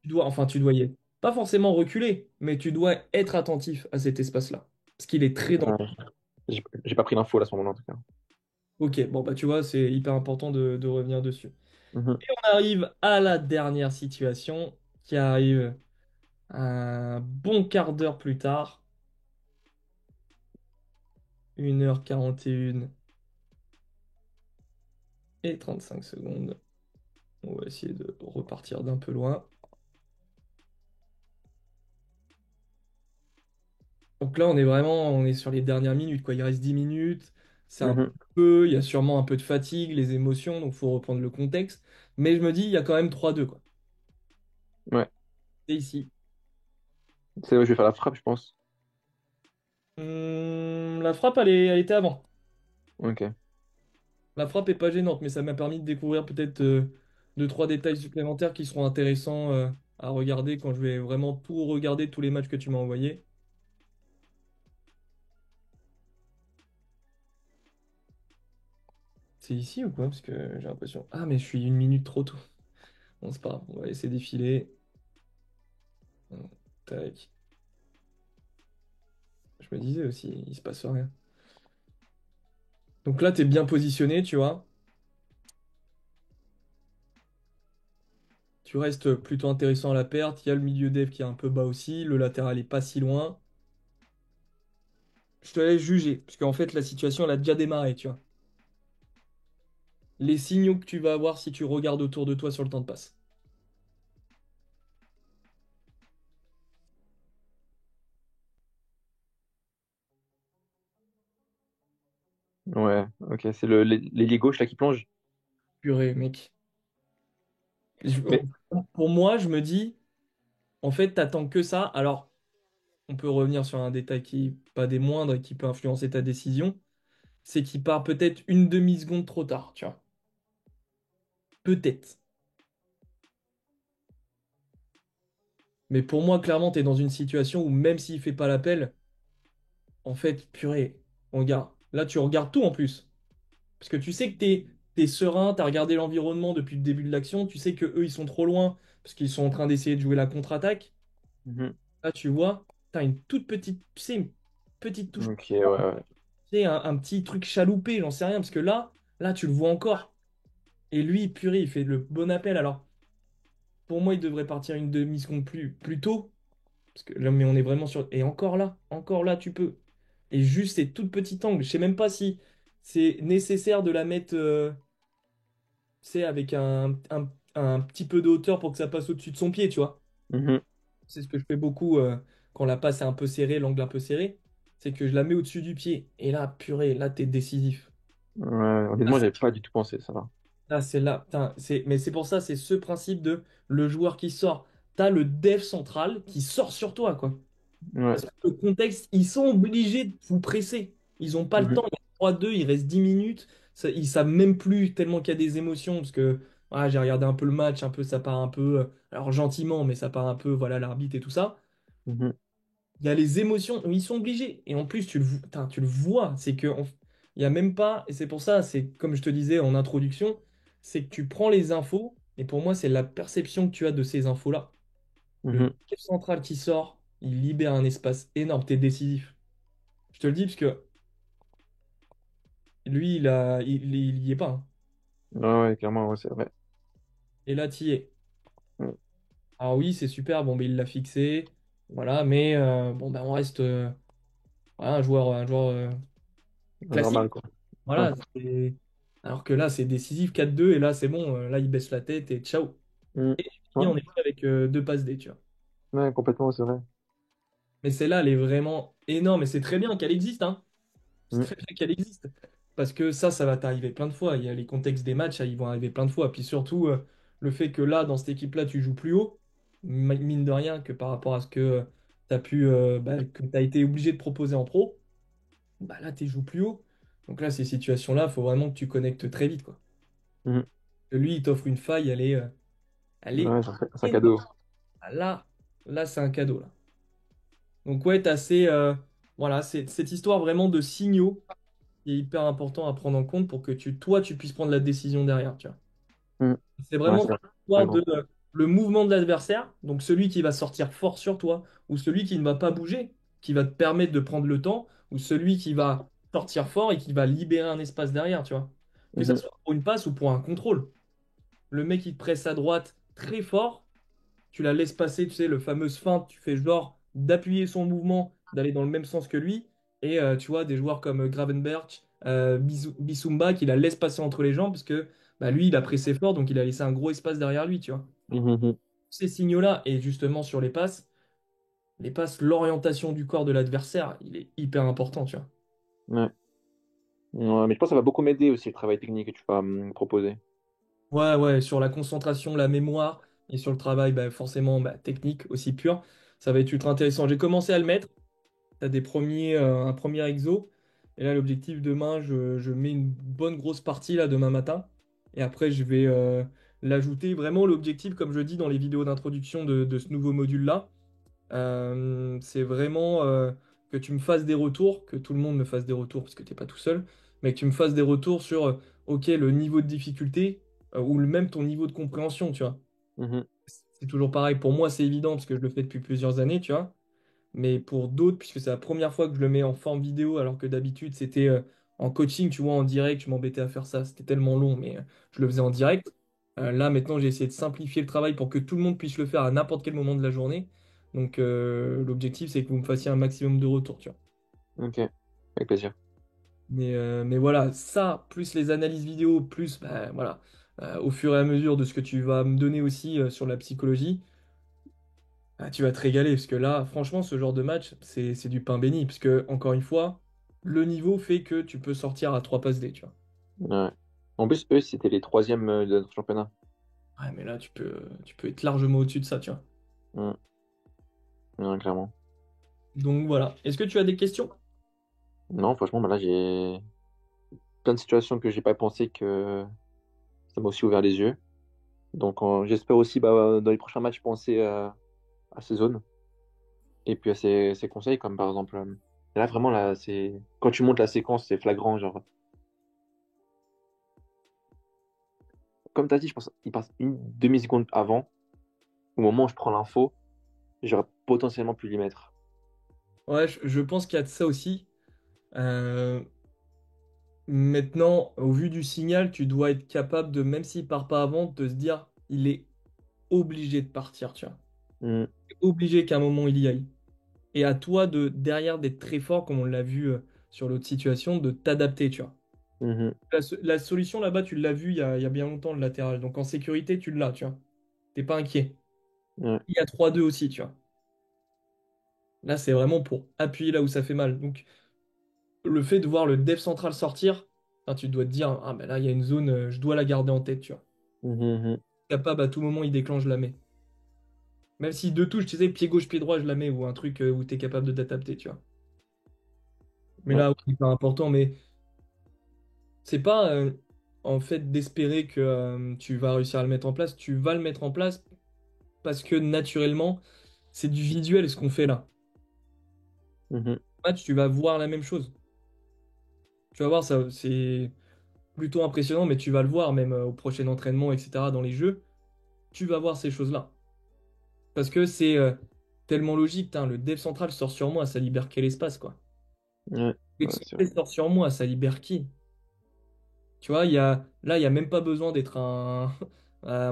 Tu dois y être. Pas forcément reculer, mais tu dois être attentif à cet espace-là. Parce qu'il est très dangereux. Ouais. J'ai pas pris l'info là, à ce moment-là, en tout cas. Ok, bon, bah tu vois, c'est hyper important de revenir dessus. Mhm. Et on arrive à la dernière situation qui arrive un bon quart d'heure plus tard, 1h41 et 35 secondes. On va essayer de repartir d'un peu loin. Donc là, on est sur les dernières minutes, quoi. Il reste 10 minutes, c'est un Mhm. peu, il y a sûrement un peu de fatigue, les émotions, donc faut reprendre le contexte. Mais je me dis, il y a quand même 3-2, quoi. Ouais. Et ici. C'est là où je vais faire la frappe, je pense. La frappe, elle était avant. Ok. La frappe est pas gênante, mais ça m'a permis de découvrir peut-être deux, trois détails supplémentaires qui seront intéressants à regarder quand je vais vraiment tout regarder, tous les matchs que tu m'as envoyés. C'est ici ou quoi? Parce que j'ai l'impression. Ah, mais je suis 1 minute trop tôt. Bon, c'est pas grave, on va laisser défiler. Tac. Je me disais aussi, il se passe rien. Donc là, tu es bien positionné, tu vois. Tu restes plutôt intéressant à la perte. Il y a le milieu dev qui est un peu bas aussi. Le latéral est pas si loin. Je te laisse juger, parce qu'en fait, la situation, elle a déjà démarré, tu vois. Les signaux que tu vas avoir si tu regardes autour de toi sur le temps de passe. Ouais, ok, c'est l'ailier gauche là qui plonge. Purée, mec. Je- Mais, pour moi, je me dis, en fait, t'attends que ça. Alors, on peut revenir sur un détail qui est pas des moindres et qui peut influencer ta décision. C'est qu'il part peut-être une demi-seconde trop tard, tu vois. Peut-être. Mais pour moi, clairement, t'es dans une situation où même s'il fait pas l'appel, en fait, purée, regarde. Là, tu regardes tout en plus. Parce que tu sais que t'es serein, t'as regardé l'environnement depuis le début de l'action, tu sais que eux, ils sont trop loin parce qu'ils sont en train d'essayer de jouer la contre-attaque. mhm. Là, tu vois, t'as une toute petite, tu sais, une petite touche, Ok, ouais, ouais. tu sais, un petit truc chaloupé, j'en sais rien, parce que là, tu le vois encore. Et lui, purée, il fait le bon appel. Alors, pour moi, il devrait partir une demi-seconde plus tôt. Parce que là, mais on est vraiment sur. Et encore là, tu peux. Et juste ces toutes petites angles. Je sais même pas si c'est nécessaire de la mettre, tu sais, avec un petit peu de hauteur pour que ça passe au-dessus de son pied, tu vois. Mhm. C'est ce que je fais beaucoup quand la passe est un peu serrée, l'angle un peu serré. C'est que je la mets au-dessus du pied. Et là, purée, là, t'es décisif. Ouais, Là, honnêtement, j'avais pas du tout pensé ça va. c'est là. Putain, mais c'est pour ça, c'est ce principe de le joueur qui sort. T'as le dev central qui sort sur toi, quoi. Ouais. Parce que le contexte, ils sont obligés de vous presser. Ils n'ont pas le Mhm. temps. Il y a 3-2, il reste 10 minutes. Ça, ils savent même plus tellement qu'il y a des émotions. Parce que voilà, j'ai regardé un peu le match, un peu, ça part un peu. Alors gentiment, mais ça part un peu, voilà, l'arbitre et tout ça. Mhm. Il y a les émotions où ils sont obligés. Et en plus, putain, tu le vois. C'est que il y a même pas. Et c'est pour ça, c'est comme je te disais en introduction, c'est que tu prends les infos. Et pour moi, c'est la perception que tu as de ces infos-là. Le Mhm. chef central qui sort, il libère un espace énorme. T'es décisif. Je te le dis parce que lui, il y est pas, hein. Ouais, ouais, clairement, ouais, c'est vrai. Et là, t'y es. Ouais. Alors oui, c'est super. Bon, ben, il l'a fixé. Voilà, mais bon, ben, on reste voilà, un joueur classique. Normal, quoi. Ouais. Voilà. Alors que là, c'est décisif 4-2. Et là, c'est bon. Là, il baisse la tête et ciao. Mhm. Et Ouais, on est fait avec deux passes D, tu vois. ouais, complètement, c'est vrai. Mais celle-là, elle est vraiment énorme. Et c'est très bien qu'elle existe, hein. C'est Mhm. très bien qu'elle existe. Parce que ça va t'arriver plein de fois. Il y a les contextes des matchs, ils vont arriver plein de fois. Puis surtout, le fait que là, dans cette équipe-là, tu joues plus haut, mine de rien, que par rapport à ce que tu as pu, que tu as été obligé de proposer en pro, bah là, tu joues plus haut. Donc là, ces situations-là, il faut vraiment que tu connectes très vite, quoi. Mhm. Que lui, il t'offre une faille, elle est Ouais, c'est un énorme. cadeau. Ah, là, c'est un cadeau, là. Donc ouais, voilà, c'est cette histoire vraiment de signaux qui est hyper important à prendre en compte pour que toi, tu puisses prendre la décision derrière, tu vois. Mhm. C'est Ouais, vraiment c'est cette vrai, histoire de gros. le mouvement de l'adversaire, donc celui qui va sortir fort sur toi, ou celui qui ne va pas bouger, qui va te permettre de prendre le temps, ou celui qui va sortir fort et qui va libérer un espace derrière, tu vois. Que ça Mhm. soit pour une passe ou pour un contrôle. Le mec, il te presse à droite très fort, tu la laisses passer, tu sais, le fameux feinte, tu fais genre d'appuyer son mouvement, d'aller dans le même sens que lui. Et tu vois, des joueurs comme Gravenberch, Bissoumba, qui la laisse passer entre les jambes, parce que bah, lui, il a pressé fort, donc il a laissé un gros espace derrière lui, tu vois. Mhm. Ces signaux-là, et justement sur les passes, l'orientation du corps de l'adversaire, il est hyper important, tu vois. Ouais. Ouais, mais je pense que ça va beaucoup m'aider aussi le travail technique que tu vas me proposer. Ouais, ouais, sur la concentration, la mémoire, et sur le travail, bah, forcément, bah, technique aussi pur, ça va être ultra intéressant. J'ai commencé à le mettre. Tu as un premier exo. Et là, l'objectif demain, je mets une bonne grosse partie là demain matin. Et après, je vais l'ajouter. Vraiment, l'objectif, comme je dis dans les vidéos d'introduction de ce nouveau module-là, c'est vraiment que tu me fasses des retours, que tout le monde me fasse des retours, parce que tu n'es pas tout seul, mais que tu me fasses des retours sur, OK, le niveau de difficulté, ou même ton niveau de compréhension, tu vois. Mhm. C'est toujours pareil. Pour moi, c'est évident, parce que je le fais depuis plusieurs années, tu vois. Mais pour d'autres, puisque c'est la première fois que je le mets en forme vidéo, alors que d'habitude c'était en coaching, tu vois, en direct, je m'embêtais à faire ça, c'était tellement long, mais je le faisais en direct. Là, maintenant, j'ai essayé de simplifier le travail pour que tout le monde puisse le faire à n'importe quel moment de la journée. Donc, l'objectif, c'est que vous me fassiez un maximum de retours, tu vois. Ok, avec plaisir. Mais voilà, ça, plus les analyses vidéo, plus, bah, voilà, au fur et à mesure de ce que tu vas me donner aussi sur la psychologie, tu vas te régaler, parce que là, franchement, ce genre de match, c'est du pain béni, parce que, encore une fois, le niveau fait que tu peux sortir à 3 passes D, tu vois. Ouais. En plus, eux, c'était les troisièmes de notre championnat. Ouais, mais là, tu peux être largement au-dessus de ça, tu vois. Mm. Ouais, clairement. Donc voilà. Est-ce que tu as des questions? Non, franchement, bah là, j'ai plein de situations que j'ai pas pensé que ça m'a aussi ouvert les yeux. Donc, j'espère aussi, bah, dans les prochains matchs, penser à ces zones et puis à ces conseils, comme par exemple, là, vraiment, là, quand tu montes la séquence, c'est flagrant. Genre, comme tu as dit, je pense il passe une demi-seconde avant, au moment où je prends l'info, j'aurais potentiellement pu l'y mettre. Ouais, je pense qu'il y a de ça aussi. Euh, Maintenant, au vu du signal, tu dois être capable de, même s'il part pas avant, de se dire, il est obligé de partir, tu vois. Mm. Obligé qu'à un moment il y aille. Et à toi de, derrière, d'être très fort, comme on l'a vu sur l'autre situation, de t'adapter, tu vois. Mhm. La solution là-bas, tu l'as vu il y a bien longtemps, le latéral. Donc en sécurité, tu l'as, tu vois. T'es pas inquiet. Ouais. Il y a 3-2 aussi, tu vois. Là, c'est vraiment pour appuyer là où ça fait mal. Donc le fait de voir le dev central sortir, enfin, tu dois te dire, ah ben là, il y a une zone, je dois la garder en tête, tu vois. Mhm, mhm. Capable, à tout moment, il déclenche, je la mets. Même si deux touches, tu sais, pied gauche, pied droit, je la mets, ou un truc où tu es capable de t'adapter, tu vois. Mais Ouais. là, c'est pas important, mais c'est pas en fait d'espérer que tu vas réussir à le mettre en place. Tu vas le mettre en place parce que naturellement, c'est du visuel ce qu'on fait là. Mhm. Match, tu vas voir la même chose. Tu vas voir, ça, c'est plutôt impressionnant, mais tu vas le voir même au prochain entraînement, etc., dans les jeux. Tu vas voir ces choses-là. Parce que c'est tellement logique, tain, le dev central sort sur moi, ça libère quel espace, quoi. Ouais. Ouais, c'est L'excentré vrai. sort sur moi, ça libère qui? Tu vois, là, il n'y a même pas besoin d'être un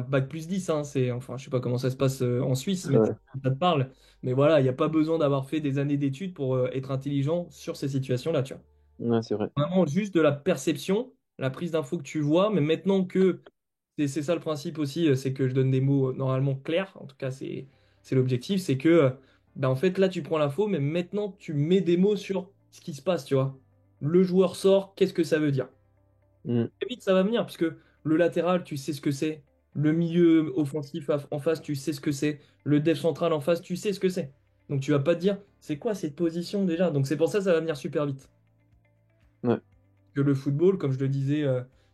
bac plus 10, hein, enfin, je sais pas comment ça se passe en Suisse, mais Ouais. ça te parle. Mais voilà, il n'y a pas besoin d'avoir fait des années d'études pour être intelligent sur ces situations-là, tu vois. Ouais, c'est vrai. Vraiment juste de la perception, la prise d'infos que tu vois, mais maintenant que c'est ça le principe aussi, c'est que je donne des mots normalement clairs, en tout cas c'est l'objectif, c'est que ben, en fait là tu prends l'info, mais maintenant tu mets des mots sur ce qui se passe, tu vois. Le joueur sort, qu'est-ce que ça veut dire? Mm. Très vite ça va venir, parce que le latéral, tu sais ce que c'est, le milieu offensif en face, tu sais ce que c'est, le dev central en face, tu sais ce que c'est. Donc tu vas pas te dire, c'est quoi cette position déjà? Donc c'est pour ça que ça va venir super vite Ouais. que le football, comme je le disais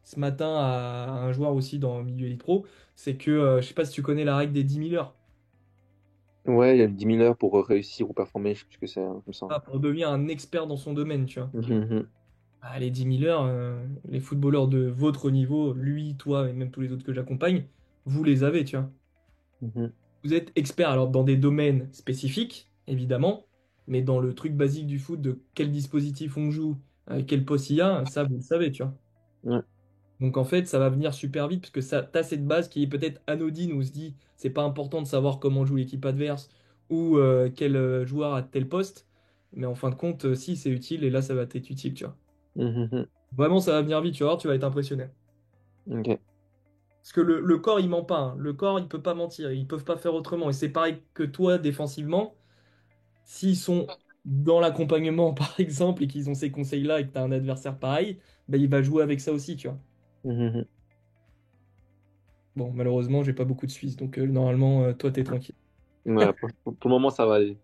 ce matin à un joueur aussi dans le milieu Elite Pro, c'est que, je sais pas si tu connais la règle des 10 000 heures. Ouais, il y a 10 000 heures pour réussir ou performer, je sais plus ce que c'est, hein, comme ça. Ah, pour devenir un expert dans son domaine, tu vois. Mhm, mhm. Ah, les 10 000 heures, les footballeurs de votre niveau, lui, toi et même tous les autres que j'accompagne, vous les avez, tu vois. Mhm. Vous êtes expert alors dans des domaines spécifiques, évidemment, mais dans le truc basique du foot, de quel dispositif on joue, quel poste il y a, ça, vous le savez, tu vois. Ouais. Donc en fait, ça va venir super vite parce que ça, t'as cette base qui est peut-être anodine où on se dit c'est pas important de savoir comment joue l'équipe adverse ou quel joueur a tel poste, mais en fin de compte, si c'est utile et là ça va t'être utile, tu vois. Mhm, mhm. Vraiment, ça va venir vite, tu vas voir, tu vas être impressionné. Ok. Parce que le corps, il ment pas, hein. Le corps, il peut pas mentir, ils peuvent pas faire autrement. Et c'est pareil que toi, défensivement, s'ils sont dans l'accompagnement, par exemple, et qu'ils ont ces conseils-là et que t'as un adversaire pareil, ben, il va jouer avec ça aussi, tu vois. Mhm, mhm. Bon, malheureusement, j'ai pas beaucoup de Suisse, donc normalement, toi, t'es tranquille. Ouais, pour le moment, ça va aller.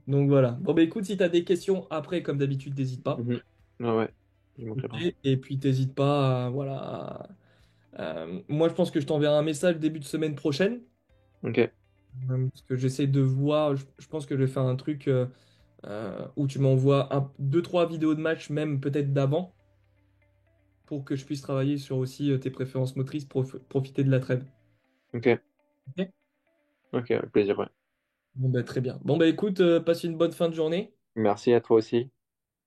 Donc voilà. Bon, bah écoute, si tu as des questions après, comme d'habitude, n'hésite pas. Mhm. Ouais, ouais. Je manquerai Ok. pas. Et puis, t'hésites pas, voilà. Moi, je pense que je t'enverrai un message début de semaine prochaine. Ok. Parce que j'essaie de voir. Je pense que je vais faire un truc où tu m'envoies deux, trois vidéos de match, même peut-être d'avant, pour que je puisse travailler sur aussi tes préférences motrices, profiter de la trêve. Ok. Ok. Ok, avec plaisir, ouais. Bon, bah très bien. Bon, bah écoute, passe une bonne fin de journée. Merci à toi aussi.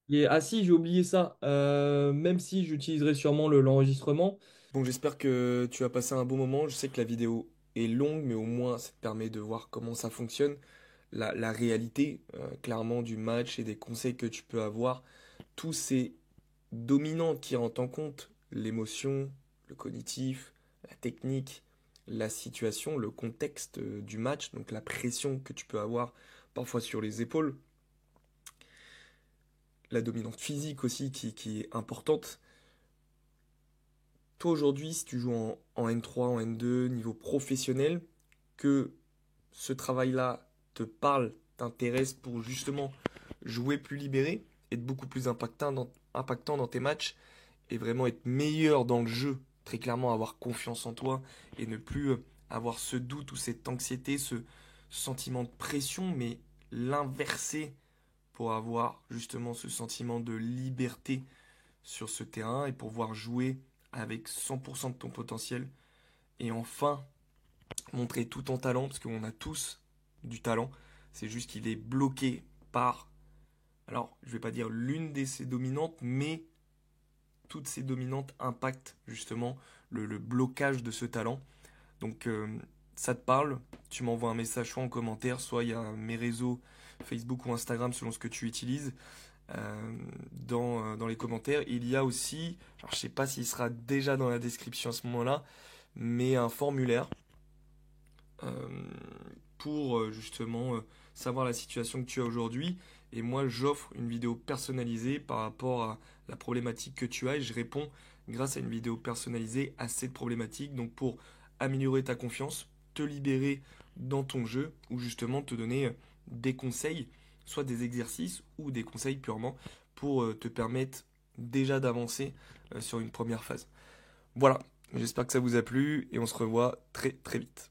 Et, ah si, j'ai oublié ça. Même si j'utiliserai sûrement l'enregistrement. Bon, j'espère que tu as passé un bon moment. Je sais que la vidéo est longue, mais au moins ça te permet de voir comment ça fonctionne, la réalité clairement du match et des conseils que tu peux avoir. Tous ces dominants qui rentrent en compte, l'émotion, le cognitif, la technique, la situation, le contexte du match, donc la pression que tu peux avoir parfois sur les épaules. la dominante physique aussi qui est importante. Toi aujourd'hui, si tu joues en N3, en N2, niveau professionnel, que ce travail-là te parle, t'intéresse pour justement jouer plus libéré, être beaucoup plus impactant dans tes matchs et vraiment être meilleur dans le jeu, très clairement avoir confiance en toi et ne plus avoir ce doute ou cette anxiété, ce sentiment de pression, mais l'inverser pour avoir justement ce sentiment de liberté sur ce terrain et pouvoir jouer avec 100% de ton potentiel et enfin montrer tout ton talent, parce qu'on a tous du talent, c'est juste qu'il est bloqué par, alors je vais pas dire l'une de ses dominantes, mais toutes ces dominantes impactent justement le blocage de ce talent. Donc ça te parle, tu m'envoies un message soit en commentaire, soit il y a mes réseaux Facebook ou Instagram selon ce que tu utilises. Dans les commentaires, il y a aussi, alors je sais pas s'il sera déjà dans la description à ce moment-là, mais un formulaire euh, pour justement savoir la situation que tu as aujourd'hui. Et moi, j'offre une vidéo personnalisée par rapport à la problématique que tu as et je réponds grâce à une vidéo personnalisée à cette problématique. Donc pour améliorer ta confiance, te libérer dans ton jeu ou justement te donner des conseils, soit des exercices ou des conseils purement pour te permettre déjà d'avancer sur une première phase. Voilà, j'espère que ça vous a plu et on se revoit très très vite.